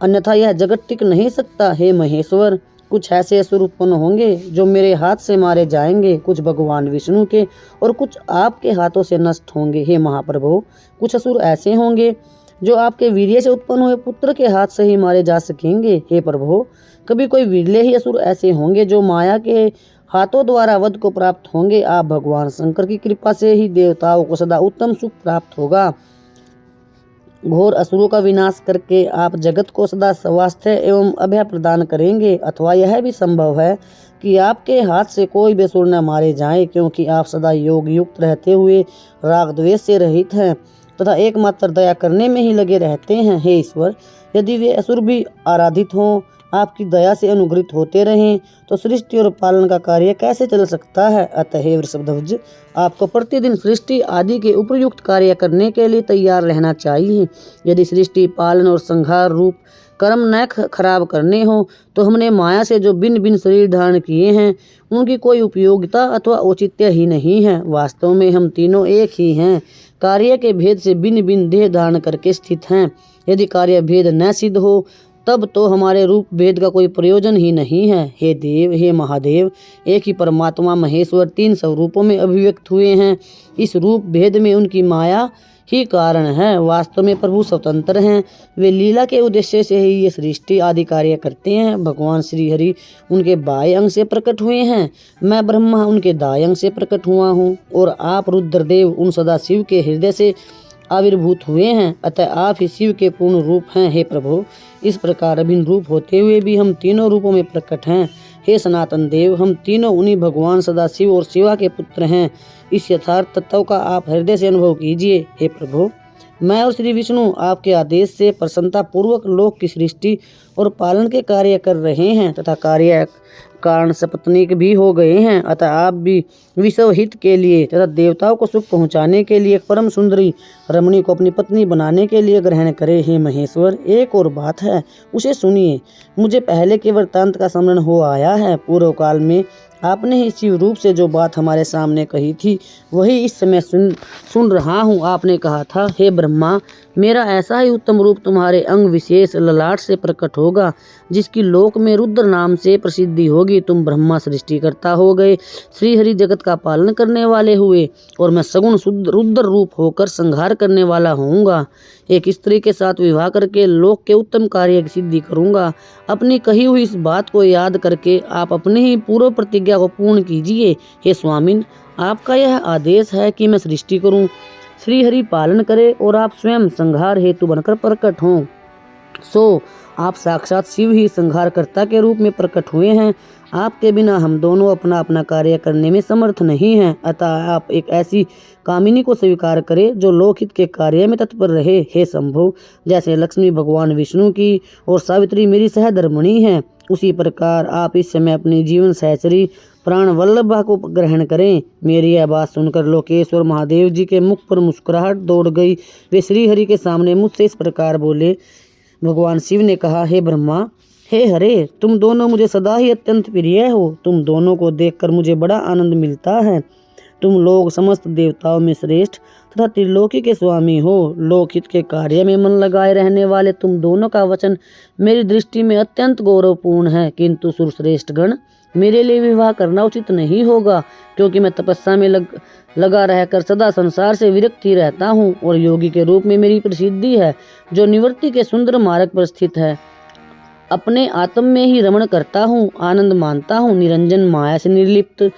अन्यथा यह जगत टिक नहीं सकता। हे महेश्वर, कुछ ऐसे असुर उत्पन्न होंगे जो मेरे हाथ से मारे जाएंगे, कुछ भगवान विष्णु के और कुछ आपके हाथों से नष्ट होंगे। हे महाप्रभु, कुछ असुर ऐसे होंगे जो आपके वीर्य से उत्पन्न हुए पुत्र के हाथ से ही मारे जा सकेंगे। हे प्रभु, कभी कोई विरले ही असुर ऐसे होंगे जो माया के हाथों द्वारा वध को प्राप्त होंगे। आप भगवान शंकर की कृपा से ही देवताओं को सदा उत्तम सुख प्राप्त होगा। घोर असुरों का विनाश करके आप जगत को सदा स्वास्थ्य एवं अभय प्रदान करेंगे, अथवा यह भी संभव है कि आपके हाथ से कोई भी असुर न मारे जाएं, क्योंकि आप सदा योग युक्त रहते हुए राग द्वेष से रहित हैं तथा एकमात्र दया करने में ही लगे रहते हैं। हे ईश्वर, यदि वे असुर भी आराधित हों, आपकी दया से अनुग्रहित होते रहें, तो सृष्टि और पालन का कार्य कैसे चल सकता है। अतः हे वृषभध्वज, आपको प्रतिदिन सृष्टि आदि के उपयुक्त कार्य करने के लिए तैयार रहना चाहिए। यदि सृष्टि पालन और संहार रूप कर्म न खराब करने हो, तो हमने माया से जो भिन्न भिन्न शरीर धारण किए हैं, उनकी कोई उपयोगिता अथवा औचित्य ही नहीं है। वास्तव में हम तीनों एक ही हैं, कार्य के भेद से भिन्न भिन्न देह धारण करके स्थित हैं। यदि कार्य भेद न सिद्ध हो, तब तो हमारे रूप भेद का कोई प्रयोजन ही नहीं है। हे देव, हे महादेव, एक ही परमात्मा महेश्वर 3 स्वरूपों में अभिव्यक्त हुए हैं। इस रूप भेद में उनकी माया ही कारण है। वास्तव में प्रभु स्वतंत्र हैं, वे लीला के उद्देश्य से ही ये सृष्टि आदि कार्य करते हैं। भगवान श्री हरि उनके बाएं अंग से प्रकट हुए हैं, मैं ब्रह्मा उनके दाएं अंग से प्रकट हुआ हूँ, और आप रुद्रदेव उन सदा शिव के हृदय से आविर्भूत हुए हैं। अतः आप ही शिव के पूर्ण रूप हैं। हे प्रभु, इस प्रकार अभिन्न रूप होते हुए भी हम तीनों रूपों में प्रकट हैं। हे सनातन देव, हम तीनों उन्हीं भगवान सदाशिव और शिवा के पुत्र हैं। इस यथार्थ तत्व का आप हृदय से अनुभव कीजिए। हे प्रभु, मैं और श्री विष्णु आपके आदेश से प्रसन्नता पूर्वक लोक की सृष्टि और पालन के कार्य कर रहे हैं तथा कार्य कारण सपत्नीक भी हो गए हैं। अतः आप भी विश्व हित के लिए तथा देवताओं को सुख पहुंचाने के लिए परम सुंदरी रमणी को अपनी पत्नी बनाने के लिए ग्रहण करें। हे महेश्वर, एक और बात है, उसे सुनिए। मुझे पहले के वृत्तांत का स्मरण हो आया है। पूर्व काल में आपने ही शिव रूप से जो बात हमारे सामने कही थी वही इस समय सुन रहा हूँ। आपने कहा था, हे ब्रह्मा, मेरा ऐसा ही उत्तम रूप तुम्हारे अंग विशेष ललाट से प्रकट होगा जिसकी लोक में रुद्र नाम से प्रसिद्धि होगी। तुम ब्रह्मा सृष्टिकर्ता हो गए, श्री हरि जगत का पालन करने वाले हुए और मैं सगुण शुद्ध रुद्र रूप होकर संहार करने वाला होऊंगा। एक स्त्री के साथ विवाह करके लोक के उत्तम कार्य की सिद्धि करूंगा। अपनी कही हुई इस बात को याद करके आप अपनी ही पूर्व प्रतिज्ञा को पूर्ण कीजिए। हे स्वामिन, आपका यह आदेश है कि मैं सृष्टि करूं, श्री हरि पालन करे और आप स्वयं संहार हेतु बनकर प्रकट हों। सो आप साक्षात शिव ही संहारकर्ता के रूप में प्रकट हुए हैं। आपके बिना हम दोनों अपना अपना कार्य करने में समर्थ नहीं हैं। अतः आप एक ऐसी कामिनी को स्वीकार करें जो लोकहित के कार्य में तत्पर रहे। हे शंभु, जैसे लक्ष्मी भगवान विष्णु की और सावित्री मेरी सहधर्मिणी हैं, उसी प्रकार आप इस समय अपनी जीवन सहचरी प्राण वल्लभा को ग्रहण करें। मेरी यह बात सुनकर लोकेश्वर महादेव जी के मुख पर मुस्कुराहट दौड़ गई। वे श्री हरि के सामने मुझसे इस प्रकार बोले। भगवान शिव ने कहा, हे ब्रह्मा, हे हरे, तुम दोनों मुझे सदा ही अत्यंत प्रिय हो। तुम दोनों को देखकर मुझे बड़ा आनंद मिलता है। तुम लोग समस्त देवताओं में श्रेष्ठ तथा त्रिलोकी के स्वामी हो। लोकहित के कार्य में मन लगाए रहने वाले तुम दोनों का वचन मेरी दृष्टि में अत्यंत गौरवपूर्ण है, किंतु सुरश्रेष्ठ गण, मेरे लिए विवाह करना उचित नहीं होगा, क्योंकि मैं तपस्या में लगा रहकर सदा संसार से विरक्त ही रहता हूँ और योगी के रूप में मेरी प्रसिद्धि है, जो निवृत्ति के सुंदर मार्ग पर स्थित है। अपने आत्म में ही रमण करता हूँ, आनंद मानता हूँ, निरंजन माया से निर्लिप्त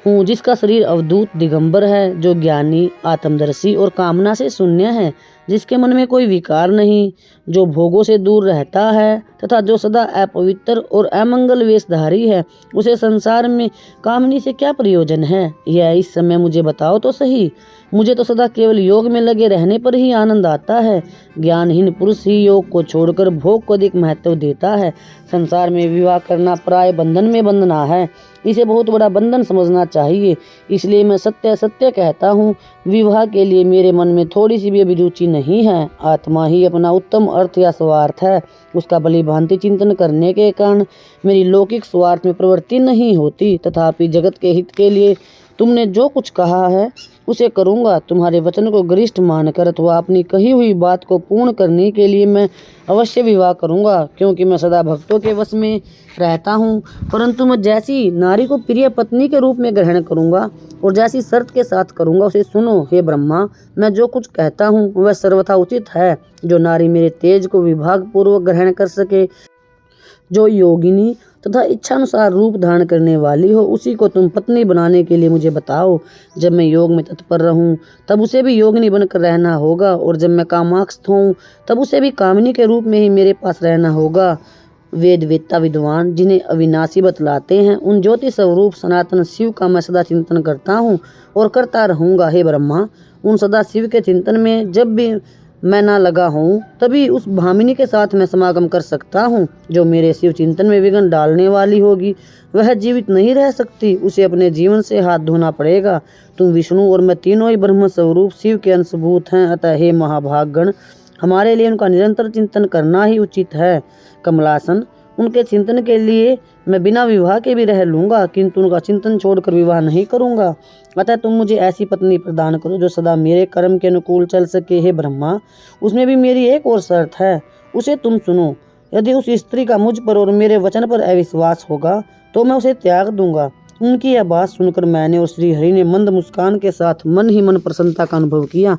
हूँ, जिसका शरीर अवधूत दिगंबर है, जो ज्ञानी, आत्मदर्शी और कामना से शून्य है, जिसके मन में कोई विकार नहीं, जो भोगों से दूर रहता है तथा जो सदा अपवित्र और अमंगल वेशधारी है। उसे संसार में कामनी से क्या प्रयोजन है, यह इस समय मुझे बताओ तो सही। मुझे तो सदा केवल योग में लगे रहने पर ही आनंद आता है। ज्ञानहीन पुरुष ही योग को छोड़कर भोग को अधिक महत्व देता है। संसार में विवाह करना प्राय बंधन में बंधना है, इसे बहुत बड़ा बंधन समझना चाहिए। इसलिए मैं सत्य सत्य कहता हूँ, विवाह के लिए मेरे मन में थोड़ी सी भी अभिरुचि नहीं है। आत्मा ही अपना उत्तम अर्थ या स्वार्थ है। उसका भली भांति चिंतन करने के कारण मेरी लौकिक स्वार्थ में प्रवृत्ति नहीं होती। तथापि जगत के हित के लिए तुमने जो कुछ कहा है उसे करूँगा। तुम्हारे वचन को गरिष्ठ मानकर अथवा अपनी कही हुई बात को पूर्ण करने के लिए मैं अवश्य विवाह करूँगा, क्योंकि मैं सदा भक्तों के वश में रहता हूँ। परंतु मैं जैसी नारी को प्रिय पत्नी के रूप में ग्रहण करूँगा और जैसी शर्त के साथ करूँगा उसे सुनो। हे ब्रह्मा, मैं जो कुछ कहता हूँ वह सर्वथा उचित है। जो नारी मेरे तेज को विभाग पूर्वक ग्रहण कर सके, जो योगिनी तथा इच्छानुसार रूप धारण करने वाली हो, उसी को तुम पत्नी बनाने के लिए मुझे बताओ। जब मैं योग में तत्पर रहूं तब उसे भी योगिनी बनकर रहना होगा, और जब मैं कामाक्षत हूँ तब उसे भी कामिनी के रूप में ही मेरे पास रहना होगा। वेद वेत्ता विद्वान जिन्हें अविनाशी बतलाते हैं, उन ज्योति स्वरूप सनातन शिव का मैं सदा चिंतन करता हूँ और करता रहूँगा। हे ब्रह्मा, उन सदा शिव के चिंतन में जब भी मैं ना लगा हूँ तभी उस भामिनी के साथ मैं समागम कर सकता हूँ। जो मेरे शिव चिंतन में विघ्न डालने वाली होगी वह जीवित नहीं रह सकती, उसे अपने जीवन से हाथ धोना पड़ेगा। तुम विष्णु और मैं तीनों ही ब्रह्म स्वरूप शिव के अंशभूत हैं। अतः हे महाभागगण, हमारे लिए उनका निरंतर चिंतन करना ही उचित है। कमलासन, उनके चिंतन के लिए मैं बिना विवाह के भी रह लूँगा, किंतु उनका चिंतन छोड़कर विवाह नहीं करूँगा। अतः तुम मुझे ऐसी पत्नी प्रदान करो जो सदा मेरे कर्म के अनुकूल चल सके। हे ब्रह्मा, उसमें भी मेरी एक और शर्त है, उसे तुम सुनो। यदि उस स्त्री का मुझ पर और मेरे वचन पर अविश्वास होगा तो मैं उसे त्याग दूंगा। उनकी यह बात सुनकर मैंने और श्री हरि ने मंद मुस्कान के साथ मन ही मन प्रसन्नता का अनुभव किया।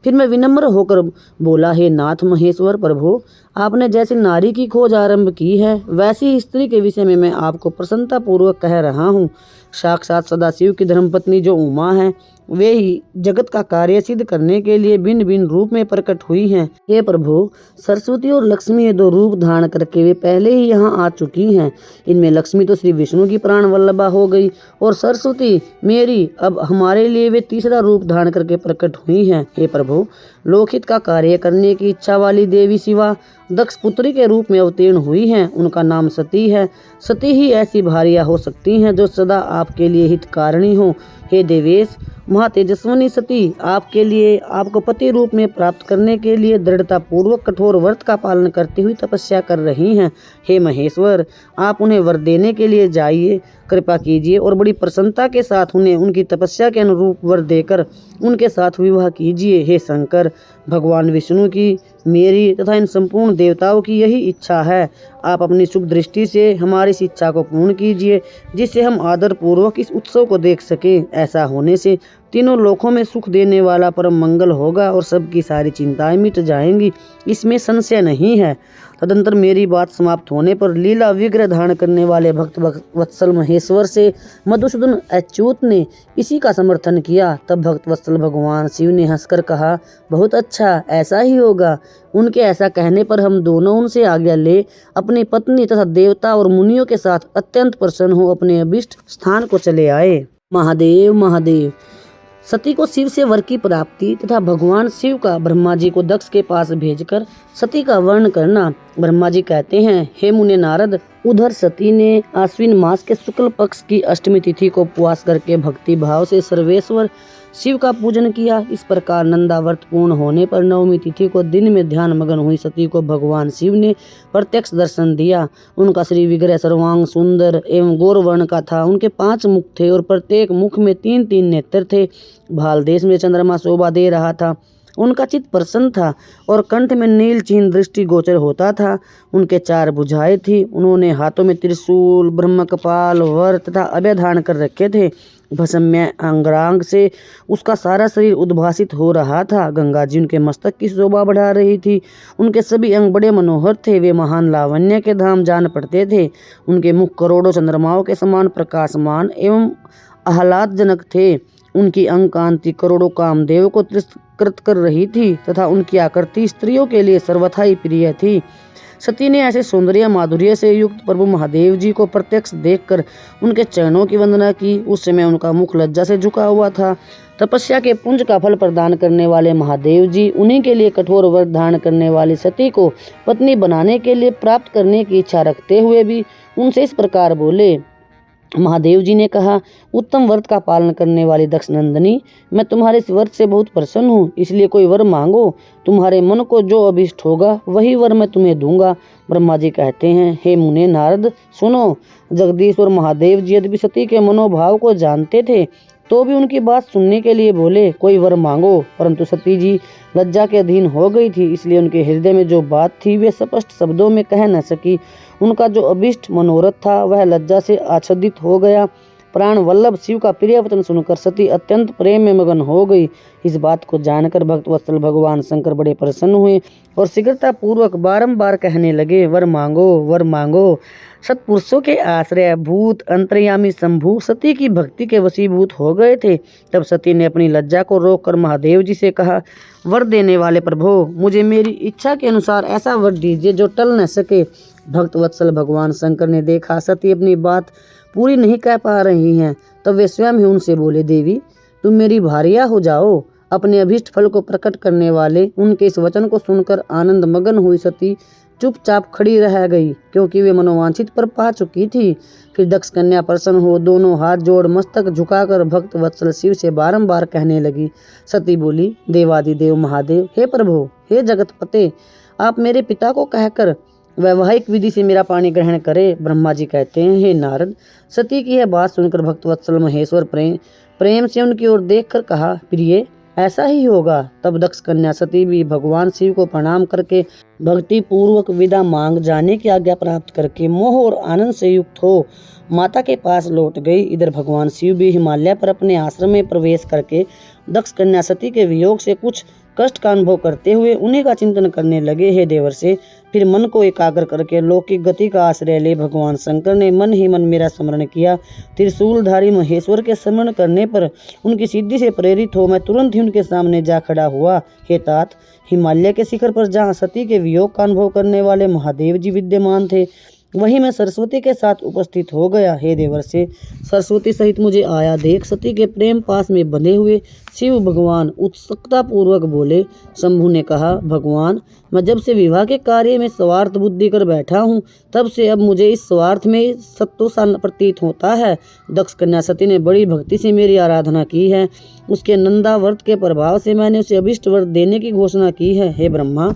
फिर मैं विनम्र होकर बोला, हे नाथ महेश्वर प्रभु, आपने जैसी नारी की खोज आरंभ की है वैसी स्त्री के विषय में मैं आपको प्रसन्नता पूर्वक कह रहा हूँ। साक्षात सदाशिव की धर्मपत्नी जो उमा है, वे ही जगत का कार्य सिद्ध करने के लिए भिन्न भिन्न रूप में प्रकट हुई हैं। हे प्रभु, सरस्वती और लक्ष्मी ये दो रूप धारण करके वे पहले ही यहाँ आ चुकी हैं। इनमें लक्ष्मी तो श्री विष्णु की प्राण वल्लभा हो गई और सरस्वती मेरी अब हमारे लिए वे तीसरा रूप धारण करके प्रकट हुई हैं। हे प्रभु, लोकहित का कार्य करने की इच्छा वाली देवी शिवा दक्ष पुत्री के रूप में अवतीर्ण हुई हैं। उनका नाम सती है। सती ही ऐसी भारिया हो सकती हैं जो सदा आपके लिए हितकारिणी हो। हे देवेश, महातेजस्विनी सती आपके लिए आपको पति रूप में प्राप्त करने के लिए दृढ़ता पूर्वक कठोर व्रत का पालन करती हुई तपस्या कर रही हैं। हे महेश्वर, आप उन्हें वर देने के लिए जाइए, कृपा कीजिए और बड़ी प्रसन्नता के साथ उन्हें उनकी तपस्या के अनुरूप वर देकर उनके साथ विवाह कीजिए। हे शंकर, भगवान विष्णु की, मेरी तथा इन संपूर्ण देवताओं की यही इच्छा है। आप अपनी शुभ दृष्टि से हमारी इस इच्छा को पूर्ण कीजिए, जिससे हम आदर पूर्वक इस उत्सव को देख सकें। ऐसा होने से तीनों लोकों में सुख देने वाला परम मंगल होगा और सबकी सारी चिंताएं मिट जाएंगी, इसमें संशय नहीं है। तदंतर मेरी बात समाप्त होने पर लीला विग्रह धारण करने वाले भक्त वत्सल महेश्वर से मधुसूदन अच्युत ने इसी का समर्थन किया। तब भक्त वत्सल भगवान शिव ने हंसकर कहा, बहुत अच्छा, ऐसा ही होगा। उनके ऐसा कहने पर हम दोनों उनसे आज्ञा ले अपनी पत्नी तथा देवता और मुनियों के साथ अत्यंत प्रसन्न हो अपने अभीष्ट स्थान को चले आए। महादेव महादेव। सती को शिव से वर की प्राप्ति तथा भगवान शिव का ब्रह्मा जी को दक्ष के पास भेजकर सती का वर्ण करना। ब्रह्मा जी कहते हैं, हे मुने नारद, उधर सती ने आश्विन मास के शुक्ल पक्ष की अष्टमी तिथि को उपवास करके भक्ति भाव से सर्वेश्वर शिव का पूजन किया। इस प्रकार नंदाव्रत पूर्ण होने पर नवमी तिथि को दिन में ध्यान मगन हुई सती को भगवान शिव ने प्रत्यक्ष दर्शन दिया। उनका श्री विग्रह सर्वांग सुंदर एवं गौर वर्ण का था। उनके 5 मुख थे और प्रत्येक मुख में 3-3 नेत्र थे। भाल देश में चंद्रमा शोभा दे रहा था। उनका चित्त प्रसन्न था और कंठ में नील चिन्ह दृष्टि गोचर होता था। उनके 4 भुजाएं थी। उन्होंने हाथों में त्रिशूल, ब्रह्म कपाल, वर तथा अभय धारण कर रखे थे। भस्म्य अंगरांग से उसका सारा शरीर उद्भासित हो रहा था। गंगा जी उनके मस्तक की शोभा बढ़ा रही थी। उनके सभी अंग बड़े मनोहर थे। वे महान लावण्य के धाम जान पड़ते थे। उनके मुख करोड़ों चंद्रमाओं के समान प्रकाशमान एवं आह्लादजनक थे। उनकी अंग कांति करोड़ों कामदेव को तिरस्कृत कर रही थी तथा उनकी आकृति स्त्रियों के लिए सर्वथा ही प्रिय थी। सती ने ऐसे सौंदर्य माधुर्य से युक्त प्रभु महादेव जी को प्रत्यक्ष देखकर उनके चरणों की वंदना की। उस समय उनका मुख लज्जा से झुका हुआ था। तपस्या के पुंज का फल प्रदान करने वाले महादेव जी उन्हीं के लिए कठोर व्रत धारण करने वाली सती को पत्नी बनाने के लिए प्राप्त करने की इच्छा रखते हुए भी उनसे इस प्रकार बोले। महादेव जी ने कहा, उत्तम व्रत का पालन करने वाली दक्ष नंदिनी, मैं तुम्हारे इस व्रत से बहुत प्रसन्न हूँ, इसलिए कोई वर मांगो। तुम्हारे मन को जो अभिष्ट होगा वही वर मैं तुम्हें दूंगा। ब्रह्मा जी कहते हैं, हे मुने नारद, सुनो। जगदीश और महादेव जी यद्यपि सती के मनोभाव को जानते थे तो भी उनकी बात सुनने के लिए बोले, कोई वर मांगो। परंतु सती जी लज्जा के अधीन हो गई थी, इसलिए उनके हृदय में जो बात थी वे स्पष्ट शब्दों में कह न सकी। उनका जो अभिष्ट मनोरथ था वह लज्जा से आच्छादित हो गया। प्राण वल्लभ शिव का प्रिय वचन सुनकर सती अत्यंत प्रेम में मगन हो गई। इस बात को जानकर भक्त वत्सल भगवान शंकर बड़े प्रसन्न हुए और शीघ्रता पूर्वक बारंबार कहने लगे, वर मांगो, वर मांगो। सत्पुरुषों के आश्रय भूत अंतर्यामी शंभु सती की भक्ति के वशीभूत हो गए थे। तब सती ने अपनी लज्जा को रोककर महादेव जी से कहा, वर देने वाले प्रभु, मुझे मेरी इच्छा के अनुसार ऐसा वर दीजिए जो टल न सके। भक्त वत्सल भगवान शंकर ने देखा सती अपनी बात पूरी नहीं कह पा रही हैं, तब वे स्वयं ही उनसे बोले, देवी तुम मेरी भारिया हो जाओ। अपने अभीष्ट फल को प्रकट करने वाले उनके इस वचन को सुनकर आनंद मगन हुई सती चुपचाप खड़ी रह गई, क्योंकि वे मनोवांछित पर पा चुकी थी। फिर दक्ष कन्या प्रसन्न हो दोनों हाथ जोड़ मस्तक झुकाकर भक्त वत्सल शिव से बारंबार कहने लगी। सती बोली, देवादिदेव महादेव, हे प्रभु, हे जगतपते, आप मेरे पिता को कहकर वैवाहिक विधि से मेरा पानी ग्रहण करे। ब्रह्मा जी कहते हैं, हे नारद, सती की यह बात सुनकर भक्त वत्सल महेश्वर प्रेम से उनकी ओर देखकर कहा, प्रिय ऐसा ही होगा। तब दक्ष कन्या सती भी भगवान शिव को प्रणाम करके भक्ति पूर्वक विदा मांग जाने की आज्ञा प्राप्त करके मोह और आनंद से युक्त हो माता के पास लौट गई। इधर भगवान शिव भी हिमालय पर अपने आश्रम में प्रवेश करके दक्ष कन्या सती के वियोग से कुछ कष्ट का अनुभव करते हुए उन्हीं का चिंतन करने लगे। हे देवर्षि, फिर मन को एकाग्र करके लौकिक गति का आश्रय ले भगवान शंकर ने मन ही मन मेरा स्मरण किया। त्रिशूलधारी महेश्वर के स्मरण करने पर उनकी सिद्धि से प्रेरित हो मैं तुरंत ही उनके सामने जा खड़ा हुआ। हे तात, हिमालय के शिखर पर जहाँ सती के वियोग का अनुभव करने वाले महादेव जी विद्यमान थे, वहीं मैं सरस्वती के साथ उपस्थित हो गया। हे देवर्षि, सरस्वती सहित मुझे आया देख सती के प्रेम पास में बंधे हुए शिव भगवान उत्सुकता पूर्वक बोले। शंभु ने कहा, भगवान, मैं जब से विवाह के कार्य में स्वार्थ बुद्धि कर बैठा हूँ, तब से अब मुझे इस स्वार्थ में सत्व सा प्रतीत होता है। दक्ष कन्या सती ने बड़ी भक्ति से मेरी आराधना की है। उसके नंदा व्रत के प्रभाव से मैंने उसे अभिष्ट वर देने की घोषणा की है। हे ब्रह्मा,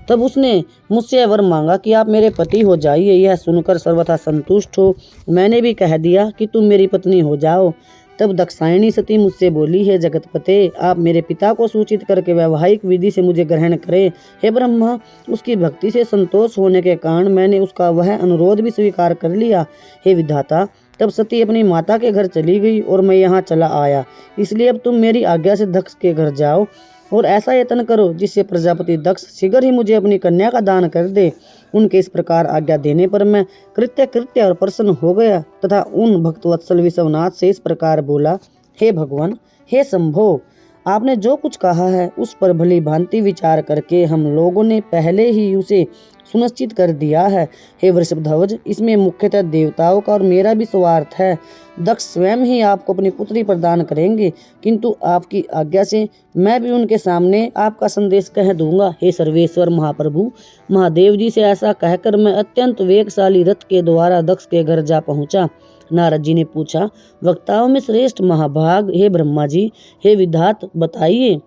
तब उसने मुझसे वर मांगा कि आप मेरे पति हो जाइए। यह सुनकर सर्वथा संतुष्ट हो मैंने भी कह दिया कि तुम मेरी पत्नी हो जाओ। तब दक्षायणी सती मुझसे बोली, हे जगतपते, आप मेरे पिता को सूचित करके वैवाहिक विधि से मुझे ग्रहण करें। हे ब्रह्मा, उसकी भक्ति से संतोष होने के कारण मैंने उसका वह अनुरोध भी स्वीकार कर लिया। हे विधाता, तब सती अपनी माता के घर चली गई और मैं यहाँ चला आया। इसलिए अब तुम मेरी आज्ञा से दक्ष के घर जाओ और ऐसा यत्न करो जिससे प्रजापति दक्ष शीघ्र ही मुझे अपनी कन्या का दान कर दे। उनके इस प्रकार आज्ञा देने पर मैं कृत्य और प्रसन्न हो गया तथा उन भक्तवत्सल विश्वनाथ से इस प्रकार बोला, हे भगवान, हे शंभो, आपने जो कुछ कहा है उस पर भली भांति विचार करके हम लोगों ने पहले ही उसे सुनिश्चित कर दिया है। हे वृषभध्वज, इसमें मुख्यतः देवताओं का और मेरा भी स्वार्थ है। दक्ष स्वयं ही आपको अपनी पुत्री प्रदान करेंगे, किंतु आपकी आज्ञा से मैं भी उनके सामने आपका संदेश कह दूंगा। हे सर्वेश्वर महाप्रभु, महादेव जी से ऐसा कहकर मैं अत्यंत वेगशाली रथ के द्वारा दक्ष के घर जा पहुंचा। नारद जी ने पूछा, वक्ताओं में श्रेष्ठ महाभाग हे ब्रह्मा जी, हे विधात, बताइए,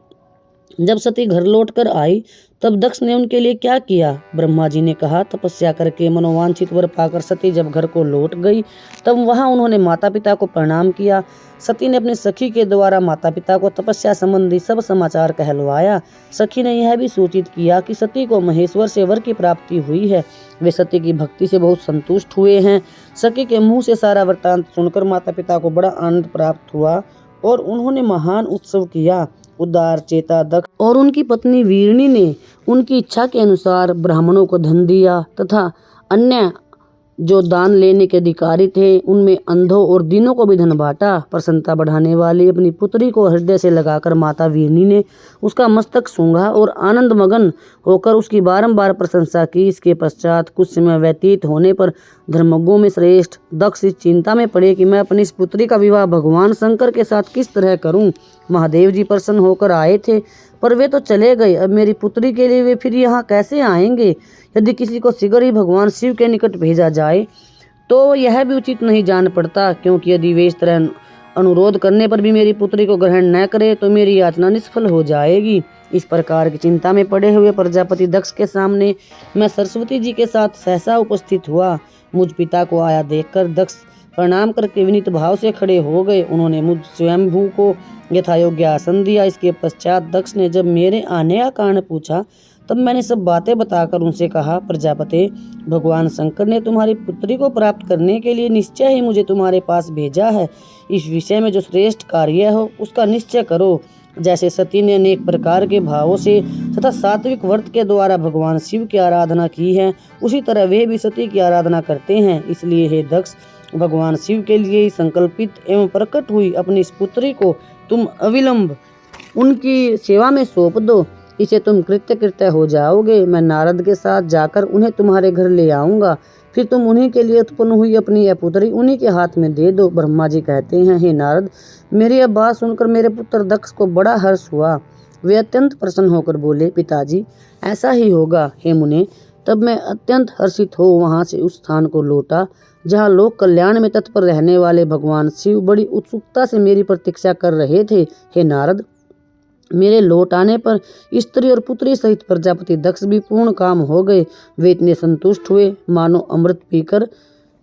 जब सती घर लौट कर आई तब दक्ष ने उनके लिए क्या किया? ब्रह्मा जी ने कहा, तपस्या करके मनोवांछित वर पाकर सती जब घर को लौट गई तब वहां उन्होंने माता पिता को प्रणाम किया। सती ने अपने सखी के द्वारा माता पिता को तपस्या संबंधी सब समाचार कहलवाया। सखी ने यह भी सूचित किया कि सती को महेश्वर से वर की प्राप्ति हुई है। वे सती की भक्ति से बहुत संतुष्ट हुए हैं। सखी के मुँह से सारा वृत्तांत सुनकर माता पिता को बड़ा आनंद प्राप्त हुआ और उन्होंने महान उत्सव किया। उदार चेता दक्ष और उनकी पत्नी वीरणी ने उनकी इच्छा के अनुसार ब्राह्मणों को धन दिया तथा अन्य जो दान लेने के अधिकारी थे उनमें अंधों और दीनों को भी धन बांटा। प्रसन्नता बढ़ाने वाली अपनी पुत्री को हृदय से लगाकर माता वीरणी ने उसका मस्तक सूंघा और आनंद मगन होकर उसकी बारंबार प्रशंसा की। इसके पश्चात कुछ समय व्यतीत होने पर धर्मज्ञों में श्रेष्ठ दक्ष इस चिंता में पड़े कि मैं अपनी इस पुत्री का विवाह भगवान शंकर के साथ किस तरह करूं। महादेव जी प्रसन्न होकर आए थे पर वे तो चले गए। अब मेरी पुत्री के लिए वे फिर यहाँ कैसे आएंगे? यदि किसी को शीघ्र ही भगवान शिव के निकट भेजा जाए तो यह भी उचित नहीं जान पड़ता, क्योंकि यदि वे इस तरह अनुरोध करने पर भी मेरी पुत्री को ग्रहण न करे तो मेरी याचना निष्फल हो जाएगी। इस प्रकार की चिंता में पड़े हुए प्रजापति दक्ष के सामने मैं सरस्वती जी के साथ सहसा उपस्थित हुआ। मुझ पिता को आया देखकर दक्ष प्रणाम करके विनीत भाव से खड़े हो गए। उन्होंने मुझ स्वयंभू को यथायोग्य आसन दिया। इसके पश्चात दक्ष ने जब मेरे आने का कारण पूछा तब मैंने सब बातें बताकर उनसे कहा, प्रजापति, भगवान शंकर ने तुम्हारी पुत्री को प्राप्त करने के लिए निश्चय ही मुझे तुम्हारे पास भेजा है। इस विषय में जो श्रेष्ठ कार्य हो उसका निश्चय करो। जैसे सती ने अनेक प्रकार के भावों से तथा सात्विक व्रत के द्वारा भगवान शिव की आराधना की है, उसी तरह वे भी सती की आराधना करते हैं। इसलिए हे दक्ष, भगवान शिव के लिए ही संकल्पित एवं प्रकट हुई अपनी इस पुत्री को तुम अविलंब उनकी सेवा में सौंप दो। इसे तुम कृत्य हो जाओगे। मैं नारद के साथ जाकर उन्हें तुम्हारे घर ले आऊंगा। फिर तुम उन्हीं के लिए उत्पन्न हुई अपनी यह पुत्री उन्हीं के हाथ में दे दो। ब्रह्मा जी कहते हैं, हे नारद, मेरी यह बात सुनकर मेरे पुत्र दक्ष को बड़ा हर्ष हुआ। वे अत्यंत प्रसन्न होकर बोले, पिताजी, ऐसा ही होगा। हे मुने, तब मैं अत्यंत हर्षित हो वहाँ से उस स्थान को लौटा जहाँ लोक कल्याण में तत्पर रहने वाले भगवान शिव बड़ी उत्सुकता से मेरी प्रतीक्षा कर रहे थे। हे नारद, मेरे लौट आने पर स्त्री और पुत्री सहित प्रजापति दक्ष भी पूर्ण काम हो गए। वे इतने संतुष्ट हुए मानो अमृत पीकर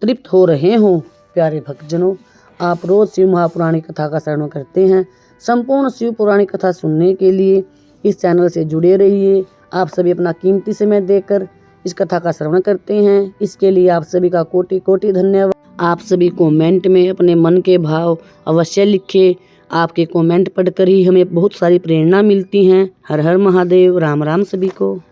तृप्त हो रहे हों। प्यारे भक्तजनों, आप रोज शिव महापुराण की कथा का श्रवण करते हैं। संपूर्ण शिव पुराणी कथा सुनने के लिए इस चैनल से जुड़े रहिए। आप सभी अपना कीमती समय देकर इस कथा का श्रवण करते हैं, इसके लिए आप सभी का कोटि कोटि धन्यवाद। आप सभी कमेंट में अपने मन के भाव अवश्य लिखें। आपके कमेंट पढ़कर ही हमें बहुत सारी प्रेरणा मिलती हैं। हर हर महादेव, राम राम सभी को।